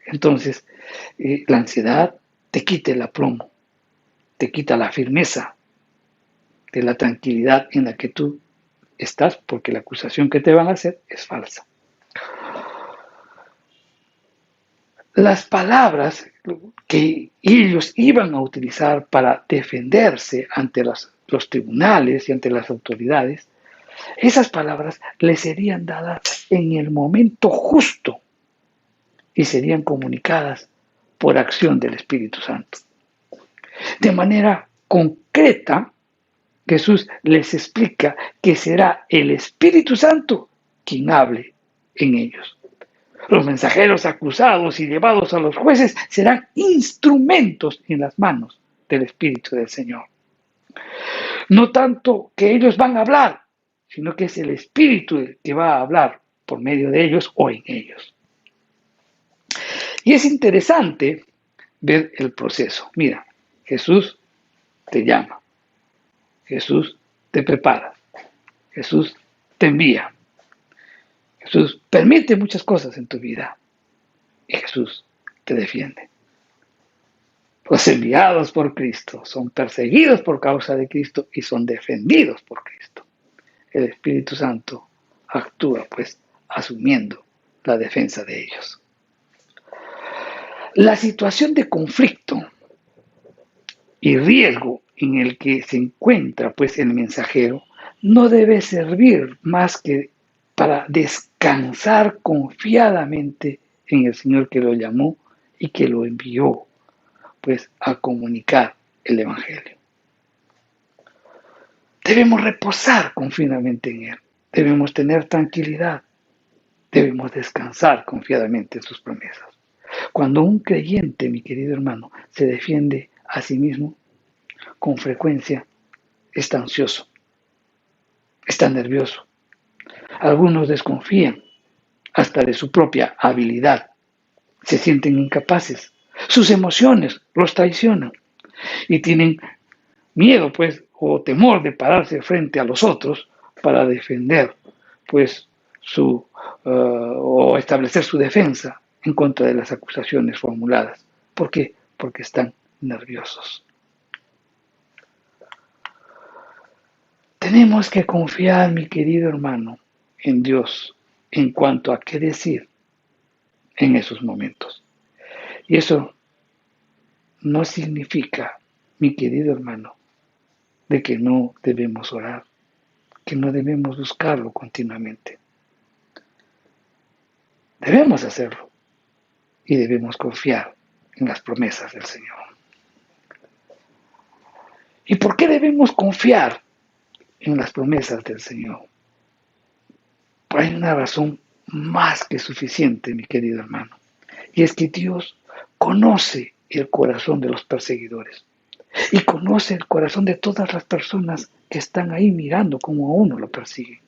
Entonces, la ansiedad te quita el aplomo, te quita la firmeza de la tranquilidad en la que tú estás, porque la acusación que te van a hacer es falsa. Las palabras que ellos iban a utilizar para defenderse ante los tribunales y ante las autoridades, esas palabras les serían dadas en el momento justo y serían comunicadas por acción del Espíritu Santo. De manera concreta, Jesús les explica que será el Espíritu Santo quien hable en ellos. Los mensajeros acusados y llevados a los jueces serán instrumentos en las manos del Espíritu del Señor. No tanto que ellos van a hablar, sino que es el Espíritu el que va a hablar por medio de ellos o en ellos. Y es interesante ver el proceso. Mira, Jesús te llama, Jesús te prepara, Jesús te envía. Jesús permite muchas cosas en tu vida y Jesús te defiende. Los enviados por Cristo son perseguidos por causa de Cristo y son defendidos por Cristo. El Espíritu Santo actúa, pues, asumiendo la defensa de ellos. La situación de conflicto y riesgo en el que se encuentra, pues, el mensajero no debe servir más que para descansar confiadamente en el Señor que lo llamó y que lo envió, pues, a comunicar el Evangelio. Debemos reposar confiadamente en Él, debemos tener tranquilidad, debemos descansar confiadamente en sus promesas. Cuando un creyente, mi querido hermano, se defiende a sí mismo, con frecuencia está ansioso, está nervioso. Algunos desconfían hasta de su propia habilidad, se sienten incapaces, sus emociones los traicionan y tienen miedo, pues, o temor de pararse frente a los otros para defender, pues, o establecer su defensa en contra de las acusaciones formuladas. ¿Por qué? Porque están nerviosos. Tenemos que confiar, mi querido hermano, en Dios en cuanto a qué decir en esos momentos. Y eso no significa, mi querido hermano, de que no debemos orar, que no debemos buscarlo continuamente. Debemos hacerlo y debemos confiar en las promesas del Señor. ¿Y por qué debemos confiar en las promesas del Señor? Pues hay una razón más que suficiente, mi querido hermano, y es que Dios conoce el corazón de los perseguidores y conoce el corazón de todas las personas que están ahí mirando cómo a uno lo persiguen.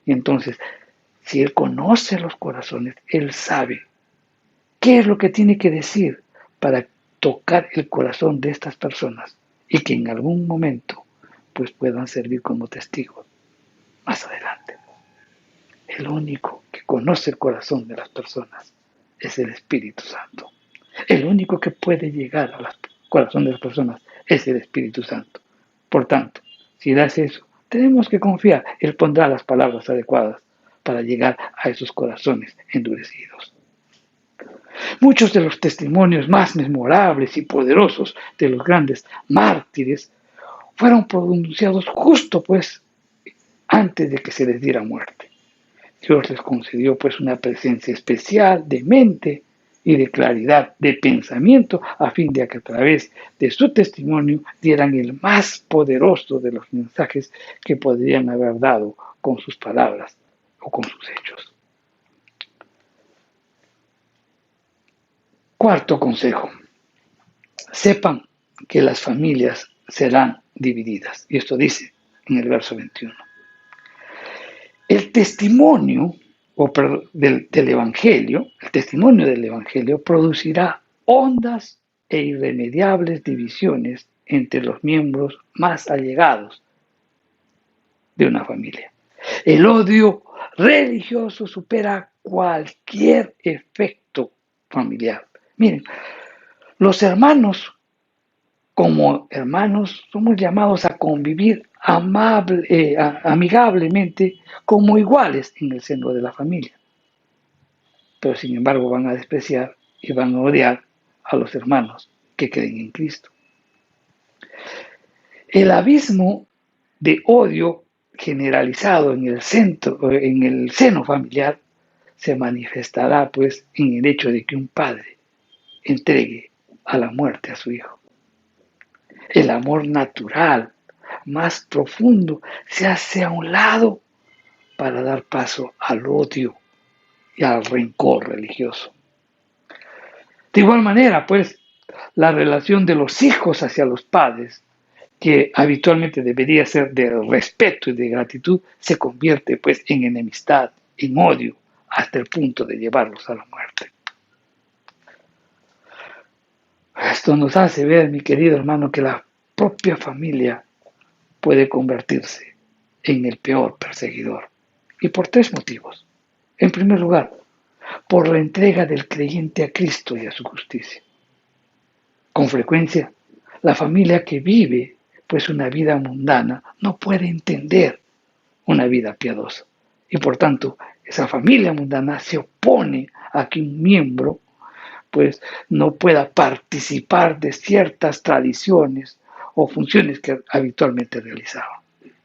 Y entonces, si Él conoce los corazones, Él sabe qué es lo que tiene que decir para tocar el corazón de estas personas y que en algún momento pues puedan servir como testigos más adelante. El único que conoce el corazón de las personas es el Espíritu Santo. El único que puede llegar al corazón de las personas es el Espíritu Santo. Por tanto, si das eso, tenemos que confiar. Él pondrá las palabras adecuadas para llegar a esos corazones endurecidos. Muchos de los testimonios más memorables y poderosos de los grandes mártires fueron pronunciados justo pues antes de que se les diera muerte. Dios les concedió pues una presencia especial de mente y de claridad de pensamiento a fin de que a través de su testimonio dieran el más poderoso de los mensajes que podrían haber dado con sus palabras o con sus hechos. Cuarto consejo. Sepan que las familias serán divididas. Y esto dice en el verso 21. El testimonio del Evangelio, el testimonio del Evangelio producirá hondas e irremediables divisiones entre los miembros más allegados de una familia. El odio religioso supera cualquier efecto familiar. Miren, los hermanos, como hermanos, somos llamados a convivir amigablemente como iguales en el seno de la familia. Pero sin embargo van a despreciar y van a odiar a los hermanos que creen en Cristo. El abismo de odio generalizado en el seno familiar se manifestará pues en el hecho de que un padre entregue a la muerte a su hijo. El amor natural más profundo se hace a un lado para dar paso al odio y al rencor religioso. De igual manera, pues, la relación de los hijos hacia los padres, que habitualmente debería ser de respeto y de gratitud, se convierte, pues, en enemistad, en odio, hasta el punto de llevarlos a la muerte. Esto nos hace ver, mi querido hermano, que la propia familia puede convertirse en el peor perseguidor. Y por tres motivos. En primer lugar, por la entrega del creyente a Cristo y a su justicia. Con frecuencia, la familia que vive pues una vida mundana no puede entender una vida piadosa. Y por tanto, esa familia mundana se opone a que un miembro pues no pueda participar de ciertas tradiciones o funciones que habitualmente realizaban.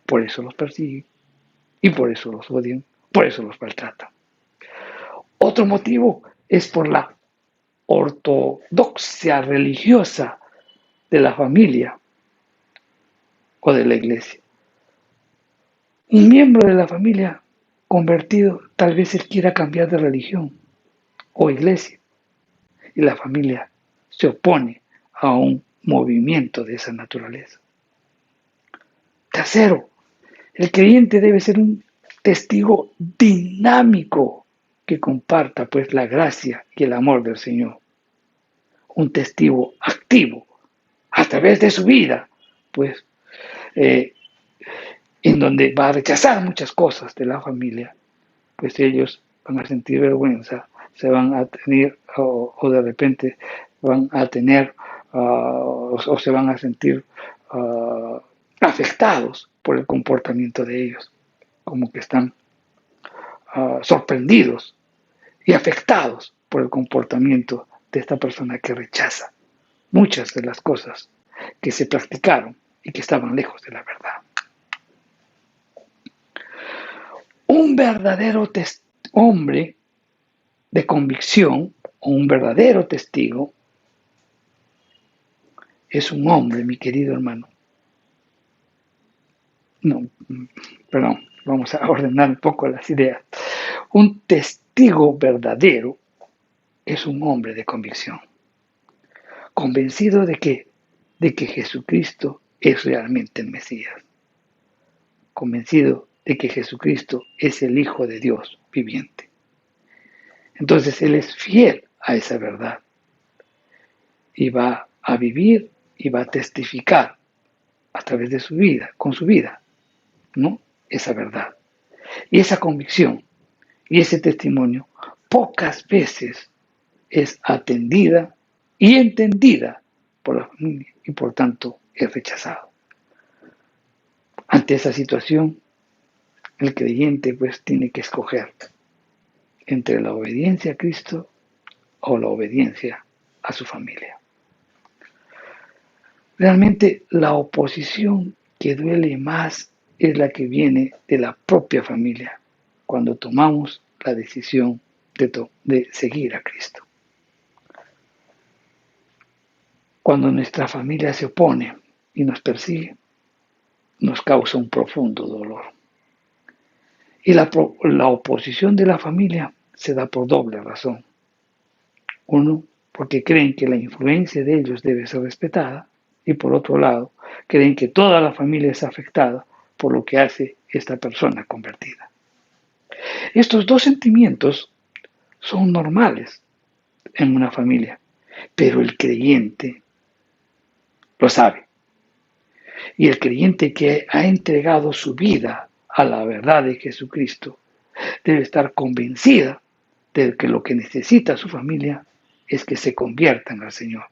Por eso los persiguen y por eso los odian, por eso los maltratan. Otro motivo es por la ortodoxia religiosa de la familia o de la iglesia. Un miembro de la familia convertido, tal vez él quiera cambiar de religión o iglesia, y la familia se opone a un movimiento de esa naturaleza. Tercero, el creyente debe ser un testigo dinámico que comparta pues la gracia y el amor del Señor. Un testigo activo a través de su vida, pues en donde va a rechazar muchas cosas de la familia, pues ellos van a sentir vergüenza, se van a tener o de repente van a tener o se van a sentir afectados por el comportamiento de ellos, como que están sorprendidos y afectados por el comportamiento de esta persona que rechaza muchas de las cosas que se practicaron y que estaban lejos de la verdad. Un verdadero hombre de convicción o un verdadero testigo es un hombre, mi querido hermano. No, perdón, vamos a ordenar un poco las ideas. Un testigo verdadero es un hombre de convicción, convencido de que Jesucristo es realmente el Mesías, convencido de que Jesucristo es el Hijo de Dios viviente. Entonces él es fiel a esa verdad y va a vivir y va a testificar a través de su vida, con su vida, ¿no? Esa verdad. Y esa convicción y ese testimonio pocas veces es atendida y entendida por la familia y por tanto es rechazado. Ante esa situación, el creyente pues tiene que escoger entre la obediencia a Cristo o la obediencia a su familia. Realmente la oposición que duele más es la que viene de la propia familia, cuando tomamos la decisión de seguir a Cristo. Cuando nuestra familia se opone y nos persigue, nos causa un profundo dolor. Y la oposición de la familia se da por doble razón. Uno, porque creen que la influencia de ellos debe ser respetada, y por otro lado, creen que toda la familia es afectada por lo que hace esta persona convertida. Estos dos sentimientos son normales en una familia, pero el creyente lo sabe. Y el creyente que ha entregado su vida a la verdad de Jesucristo debe estar convencida de que lo que necesita su familia es que se conviertan al Señor.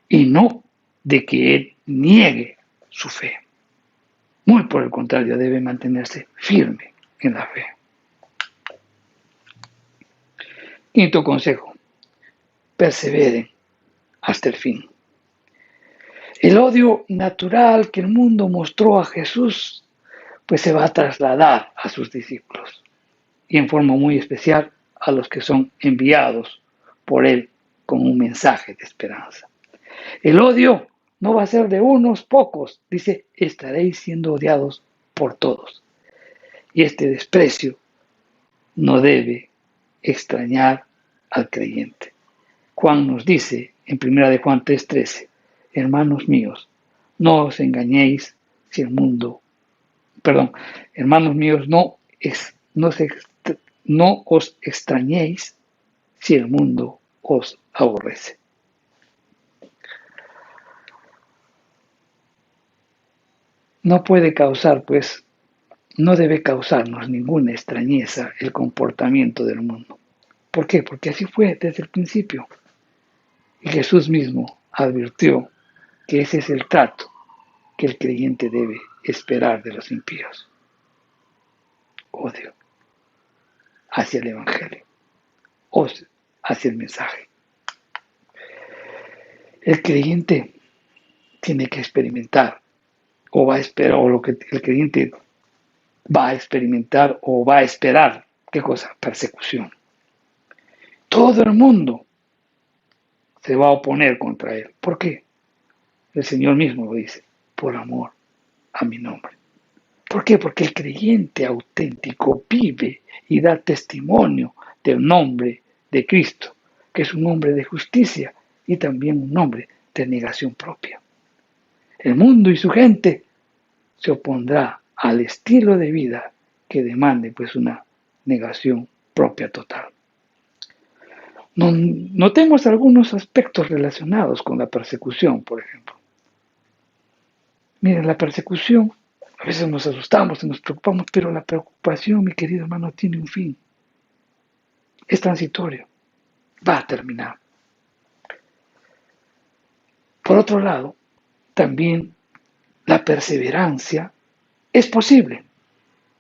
Y no de que Él niegue su fe. Muy por el contrario, debe mantenerse firme en la fe. Quinto consejo, perseveren hasta el fin. El odio natural que el mundo mostró a Jesús, pues se va a trasladar a sus discípulos y en forma muy especial a los que son enviados por Él con un mensaje de esperanza. El odio no va a ser de unos pocos, dice, estaréis siendo odiados por todos. Y este desprecio no debe extrañar al creyente. Juan nos dice en 1 Juan 3:13, hermanos míos, no os engañéis si el mundo, hermanos míos, no os extrañéis si el mundo os aborrece. no puede causar, pues, no debe causarnos ninguna extrañeza el comportamiento del mundo. ¿Por qué? Porque así fue desde el principio. Y Jesús mismo advirtió que ese es el trato que el creyente debe esperar de los impíos. Odio hacia el Evangelio, odio hacia el mensaje. El creyente tiene que experimentar o va a esperar, o lo que el creyente va a experimentar o va a esperar, ¿qué cosa? Persecución. Todo el mundo se va a oponer contra él. ¿Por qué? El Señor mismo lo dice, por amor a mi nombre. ¿Por qué? Porque el creyente auténtico vive y da testimonio del nombre de Cristo, que es un nombre de justicia y también un nombre de negación propia. El mundo y su gente se opondrá al estilo de vida que demande pues una negación propia total. Notemos algunos aspectos relacionados con la persecución, por ejemplo. Miren, la persecución, a veces nos asustamos y nos preocupamos, pero la preocupación, mi querido hermano, tiene un fin. Es transitorio, va a terminar. Por otro lado, también la perseverancia es posible.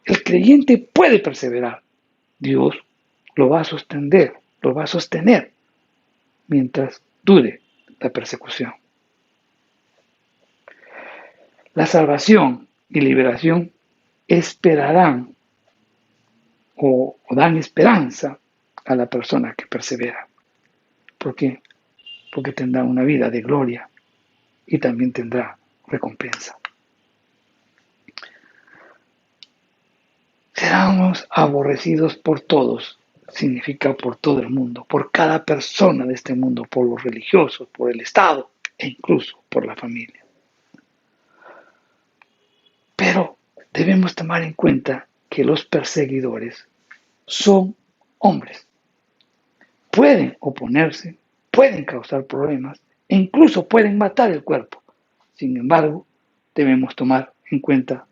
El creyente puede perseverar. Dios lo va a sostener mientras dure la persecución. La salvación y liberación esperarán o dan esperanza a la persona que persevera. ¿Por qué? Porque tendrá una vida de gloria y también tendrá recompensa. Seremos aborrecidos por todos, significa por todo el mundo, por cada persona de este mundo, por los religiosos, por el Estado e incluso por la familia. Pero debemos tomar en cuenta que los perseguidores son hombres. Pueden oponerse, pueden causar problemas e incluso pueden matar el cuerpo. Sin embargo, debemos tomar en cuenta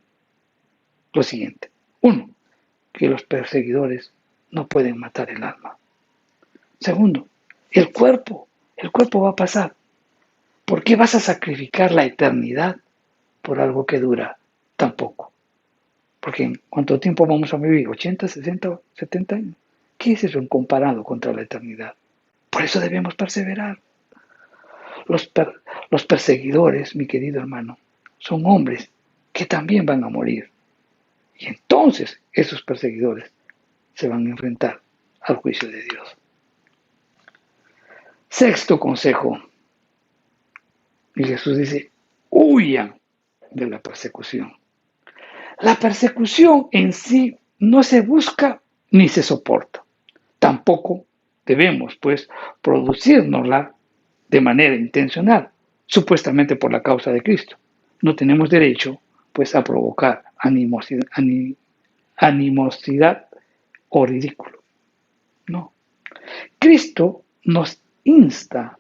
lo siguiente. 1. Que los perseguidores no pueden matar el alma. Segundo, el cuerpo va a pasar. ¿Por qué vas a sacrificar la eternidad por algo que dura tan poco? Porque ¿en cuánto tiempo vamos a vivir? ¿80, 60, 70 años? ¿Qué es eso en comparado contra la eternidad? Por eso debemos perseverar. Los perseguidores, mi querido hermano, son hombres que también van a morir. Y entonces esos perseguidores se van a enfrentar al juicio de Dios. Sexto consejo. Y Jesús dice, huyan de la persecución. La persecución en sí no se busca ni se soporta. Tampoco debemos, pues, producírnosla de manera intencional, supuestamente por la causa de Cristo. No tenemos derecho, pues, a provocar animosidad o ridículo. No. Cristo nos insta,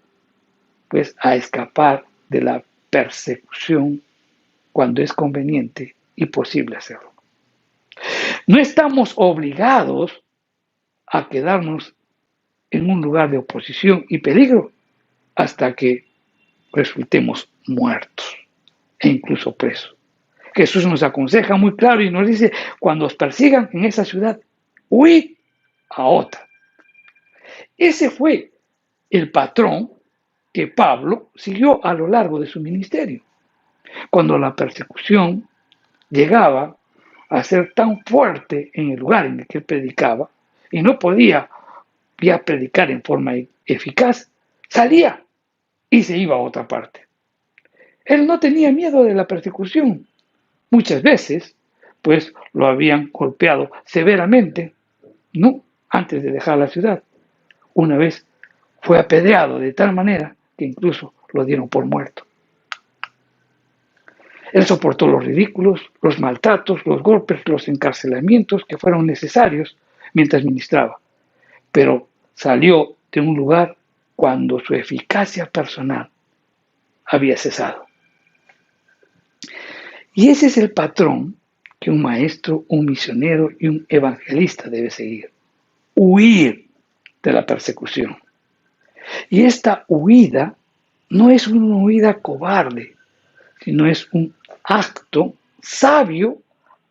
pues, a escapar de la persecución cuando es conveniente y posible hacerlo. No estamos obligados a quedarnos en un lugar de oposición y peligro hasta que resultemos muertos e incluso presos. Jesús nos aconseja muy claro y nos dice, cuando os persigan en esa ciudad, huid a otra. Ese fue el patrón que Pablo siguió a lo largo de su ministerio. Cuando la persecución llegaba a ser tan fuerte en el lugar en el que él predicaba y no podía ya predicar en forma eficaz, salía y se iba a otra parte. Él no tenía miedo de la persecución. Muchas veces, pues, lo habían golpeado severamente, ¿no? Antes de dejar la ciudad. Una vez fue apedreado de tal manera que incluso lo dieron por muerto. Él soportó los ridículos, los maltratos, los golpes, los encarcelamientos que fueron necesarios mientras ministraba, pero salió de un lugar cuando su eficacia personal había cesado. Y ese es el patrón que un maestro, un misionero y un evangelista debe seguir. Huir de la persecución. Y esta huida no es una huida cobarde, sino es un acto sabio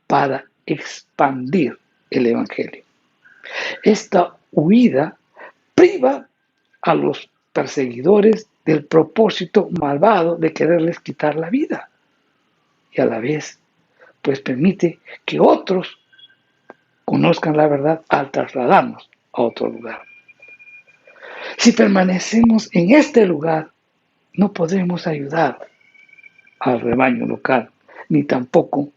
para expandir el Evangelio. Esta huida priva a los perseguidores del propósito malvado de quererles quitar la vida. Y a la vez, pues permite que otros conozcan la verdad al trasladarnos a otro lugar. Si permanecemos en este lugar, no podremos ayudar al rebaño local, ni tampoco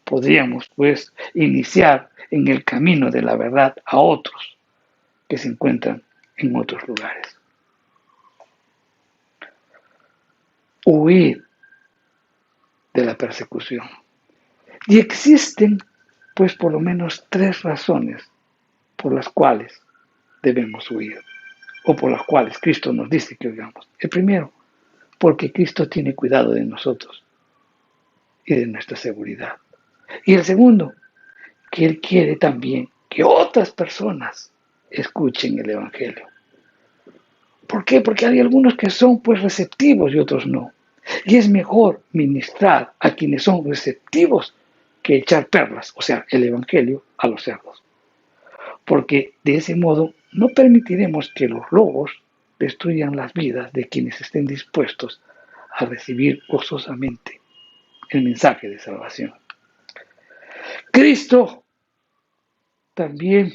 podríamos, pues, iniciar en el camino de la verdad a otros que se encuentran en otros lugares. Huir de la persecución. Y existen, pues, por lo menos 3 razones por las cuales debemos huir, o por las cuales Cristo nos dice que huyamos. El primero, porque Cristo tiene cuidado de nosotros y de nuestra seguridad. Y el segundo, que Él quiere también que otras personas escuchen el Evangelio. ¿Por qué? Porque hay algunos que son pues receptivos y otros no. Y es mejor ministrar a quienes son receptivos que echar perlas, o sea, el Evangelio, a los cerdos. Porque de ese modo no permitiremos que los lobos destruyan las vidas de quienes estén dispuestos a recibir gozosamente el mensaje de salvación. Cristo también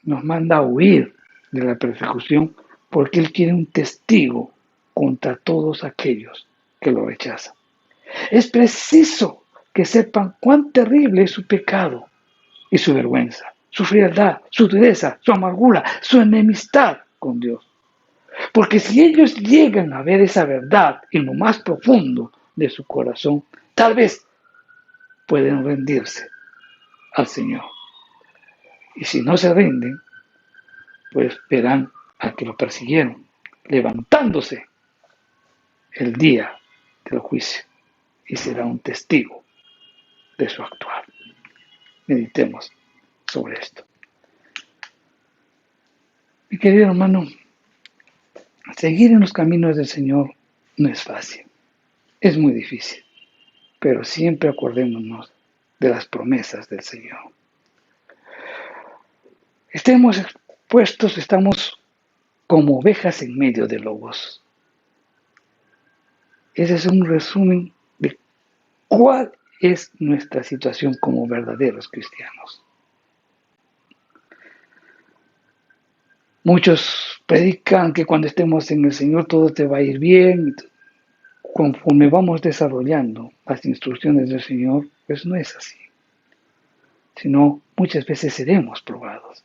nos manda a huir de la persecución porque Él quiere un testigo contra todos aquellos que lo rechazan. Es preciso que sepan cuán terrible es su pecado y su vergüenza, su frialdad, su dureza, su amargura, su enemistad con Dios. Porque si ellos llegan a ver esa verdad en lo más profundo de su corazón, tal vez pueden rendirse al Señor. Y si no se rinden, pues verán al que lo persiguieron, levantándose el día del juicio y será un testigo de su actuar. Meditemos sobre esto. Mi querido hermano, seguir en los caminos del Señor no es fácil, es muy difícil, pero siempre acordémonos de las promesas del Señor. Estemos expuestos, estamos como ovejas en medio de lobos. Ese es un resumen de cuál es nuestra situación como verdaderos cristianos. Muchos predican que cuando estemos en el Señor todo te va a ir bien. Conforme vamos desarrollando las instrucciones del Señor, pues no es así. Sino muchas veces seremos probados.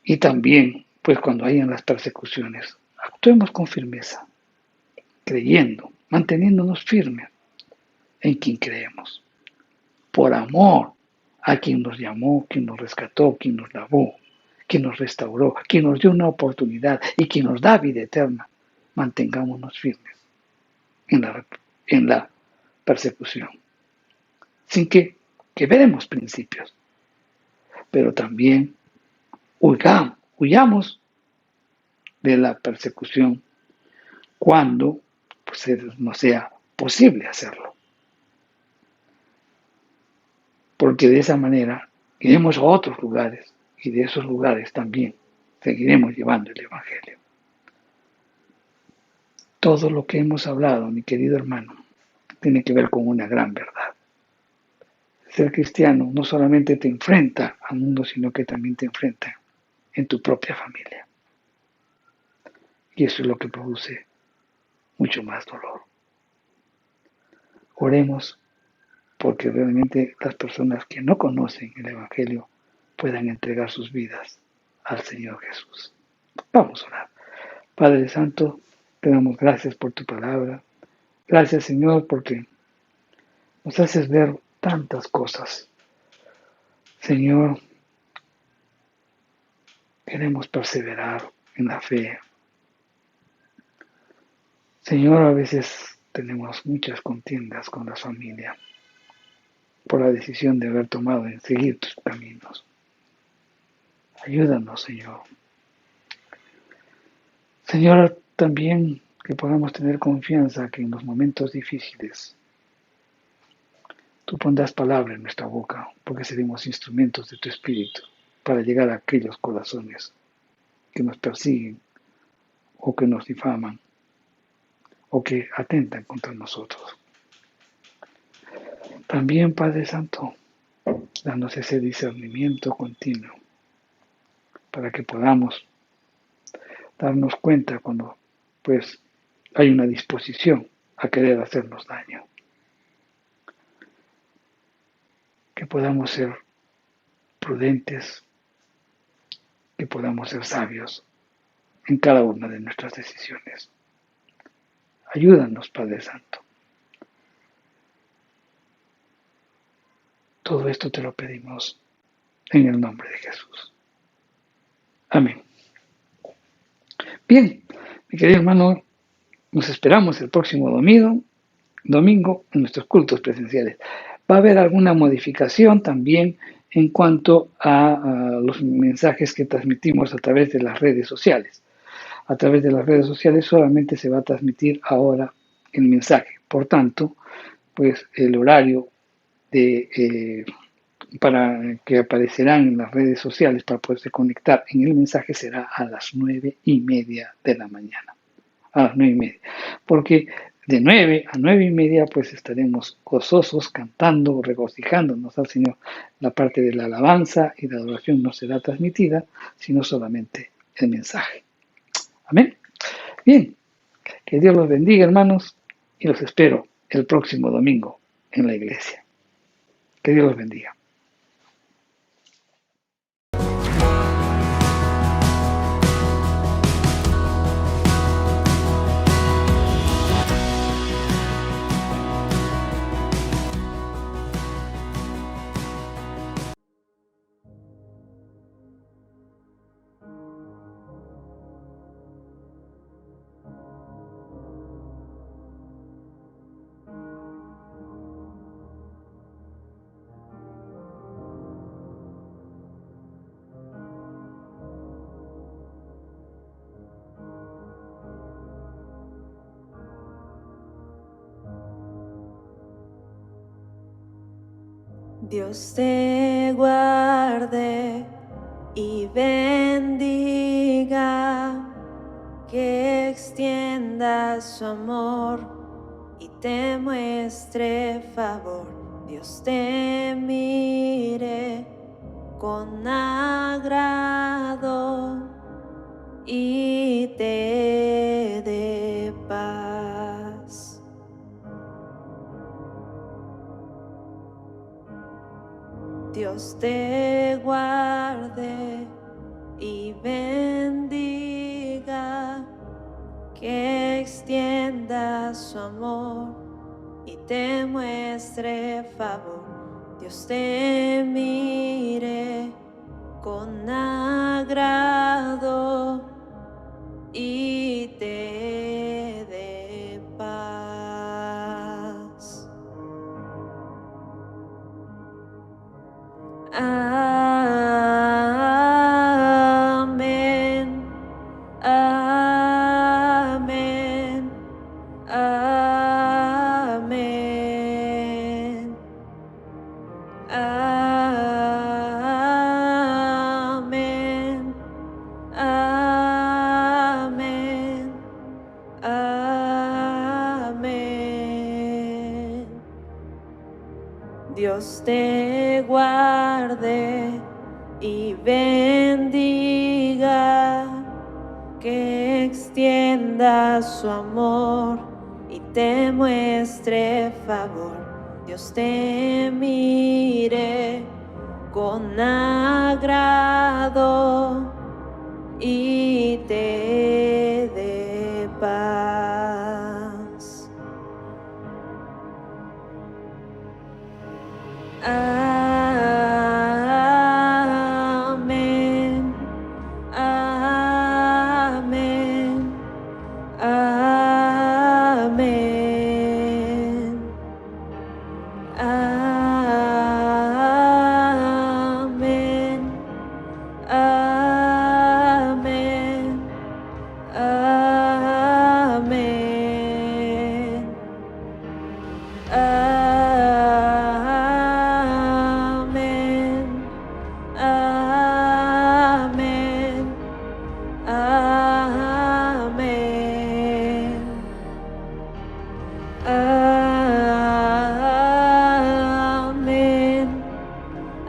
Y también, pues cuando hayan las persecuciones, actuemos con firmeza, creyendo, manteniéndonos firmes en quien creemos. Por amor a quien nos llamó, quien nos rescató, quien nos lavó, quien nos restauró, quien nos dio una oportunidad y quien nos da vida eterna, mantengámonos firmes en la persecución. Sin que veremos principios, pero también huyamos de la persecución cuando pues, no sea posible hacerlo. Porque de esa manera iremos a otros lugares y de esos lugares también seguiremos llevando el Evangelio. Todo lo que hemos hablado, mi querido hermano, tiene que ver con una gran verdad. Ser cristiano no solamente te enfrenta al mundo, sino que también te enfrenta en tu propia familia. Y eso es lo que produce mucho más dolor. Oremos porque realmente las personas que no conocen el Evangelio puedan entregar sus vidas al Señor Jesús. Vamos a orar. Padre Santo, te damos gracias por tu palabra. Gracias, Señor, porque nos haces ver tantas cosas. Señor, queremos perseverar en la fe. Señor, a veces tenemos muchas contiendas con la familia por la decisión de haber tomado en seguir tus caminos. Ayúdanos, Señor. Señor, también que podamos tener confianza que en los momentos difíciles tú pondrás palabra en nuestra boca, porque seremos instrumentos de tu Espíritu para llegar a aquellos corazones que nos persiguen o que nos difaman o que atentan contra nosotros. También, Padre Santo, danos ese discernimiento continuo para que podamos darnos cuenta cuando pues hay una disposición a querer hacernos daño. Que podamos ser prudentes, que podamos ser sabios en cada una de nuestras decisiones. Ayúdanos, Padre Santo. Todo esto te lo pedimos en el nombre de Jesús. Amén. Bien, mi querido hermano, nos esperamos el próximo domingo en nuestros cultos presenciales. Va a haber alguna modificación también en cuanto a los mensajes que transmitimos a través de las redes sociales. A través de las redes sociales solamente se va a transmitir ahora el mensaje. Por tanto, pues el horario para que aparecerán en las redes sociales para poderse conectar en el mensaje será a las 9:30 de la mañana. A las 9:30. Porque de 9 a 9:30 pues estaremos gozosos, cantando, regocijándonos al Señor. La parte de la alabanza y la adoración no será transmitida, sino solamente el mensaje. Amén. Bien, que Dios los bendiga, hermanos, y los espero el próximo domingo en la iglesia. Que Dios los bendiga. Dios te guarde y bendiga, que extienda su amor y te muestre favor. Dios te mire con agrado y te dé paz. Dios te guarde y bendiga, que extienda su amor y te muestre favor. Dios te mire con agrado y te dé paz. Amén. Amén. Amén. Amén. Amén. Amén. Dios te guarde y bendiga, que extienda su amor y te muestre favor. Dios te mire con agrado y te dé paz. Amén. Amén. Amén. Amén. Amén. Amén. Amén.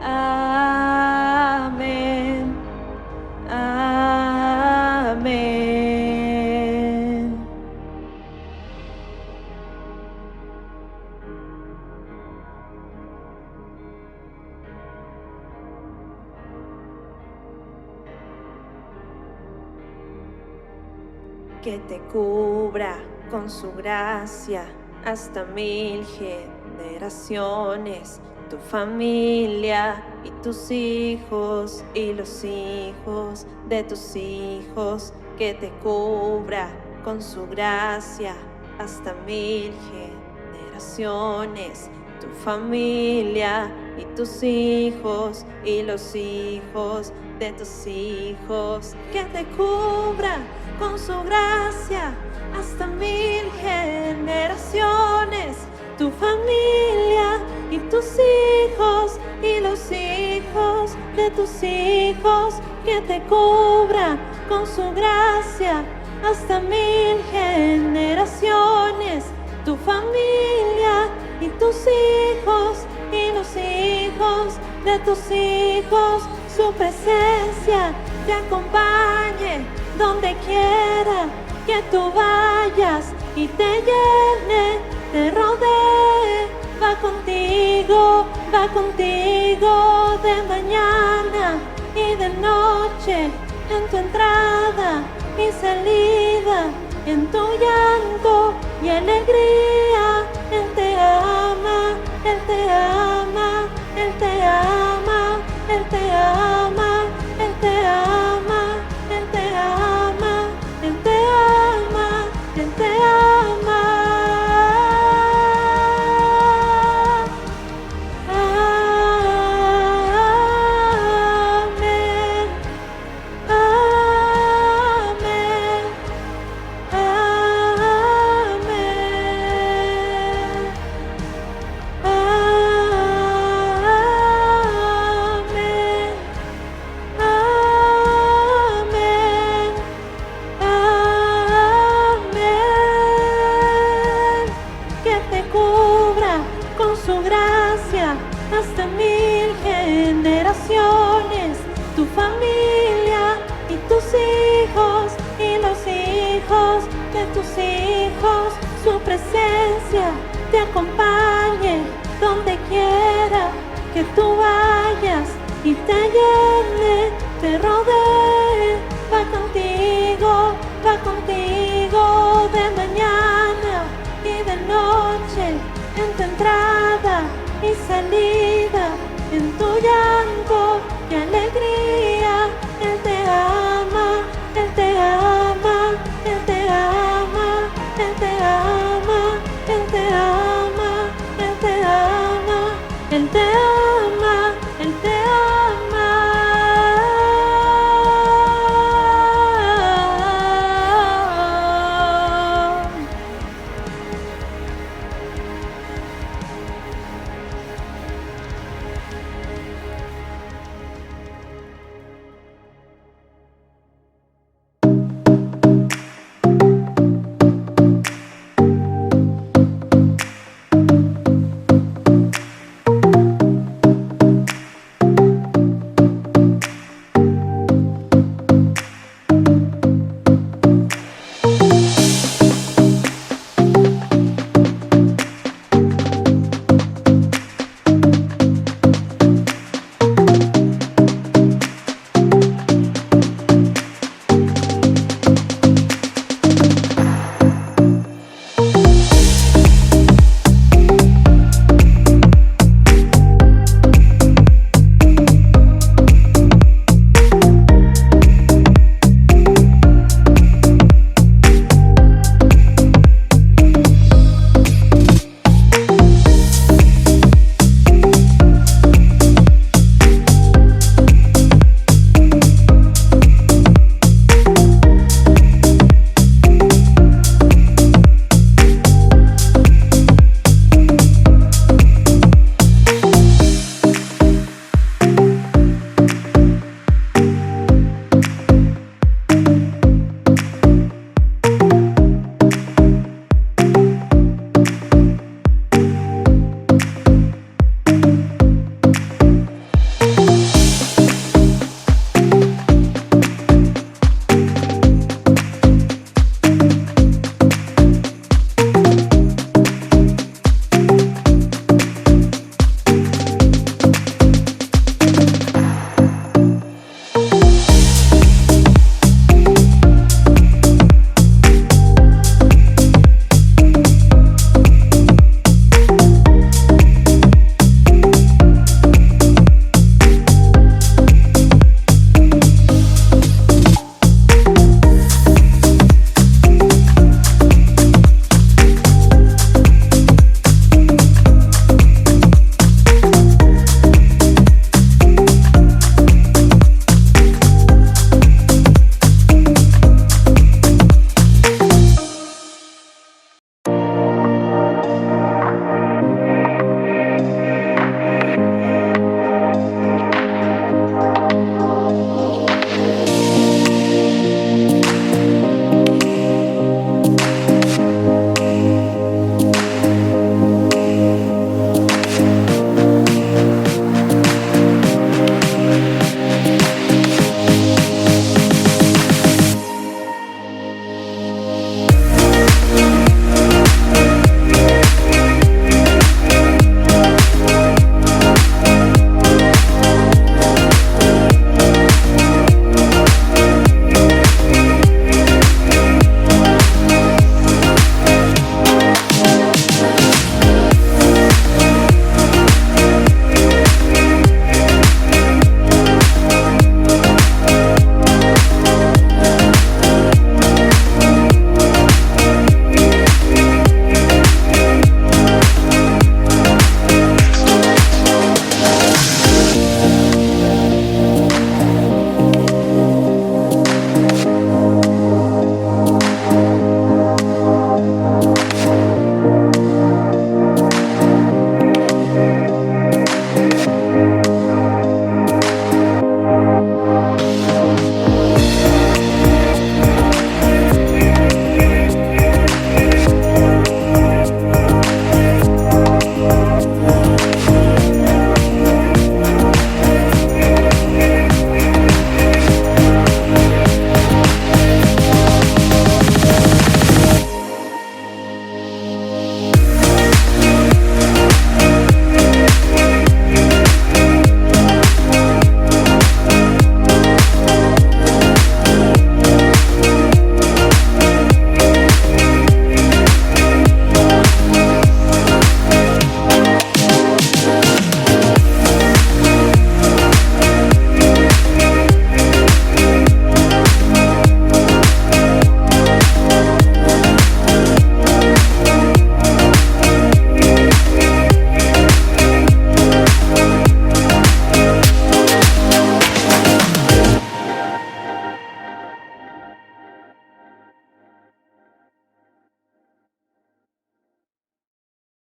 Amén. Amén. Que te cubra con su gracia hasta 1000 generaciones, tu familia y tus hijos y los hijos de tus hijos. Que te cubra con su gracia hasta 1000 generaciones, tu familia y tus hijos y los hijos de tus hijos. Que te cubra con su gracia hasta 1000 generaciones, tu familia y tus hijos y los hijos de tus hijos. Que te cubra con su gracia hasta 1000 generaciones, tu familia y tus hijos y los hijos de tus hijos. Su presencia te acompañe donde quiera que tú vayas y te llene, te rodee. Va contigo de mañana y de noche, en tu entrada y salida, en tu llanto y alegría. Él te ama, Él te ama, Él te ama, Él te ama, Él te ama, Él te ama, Él te ama, Él te ama. Amén, amén, amén, amén. Amén, amén. Que te cubra con su gracia hasta 1000 generaciones, tu familia y tus hijos y los hijos de tus hijos. Su presencia te acompañe donde quiera que tú vayas y te llene, te rodee. Va contigo de mañana y de noche, en tu entrada y salida, en tu llanto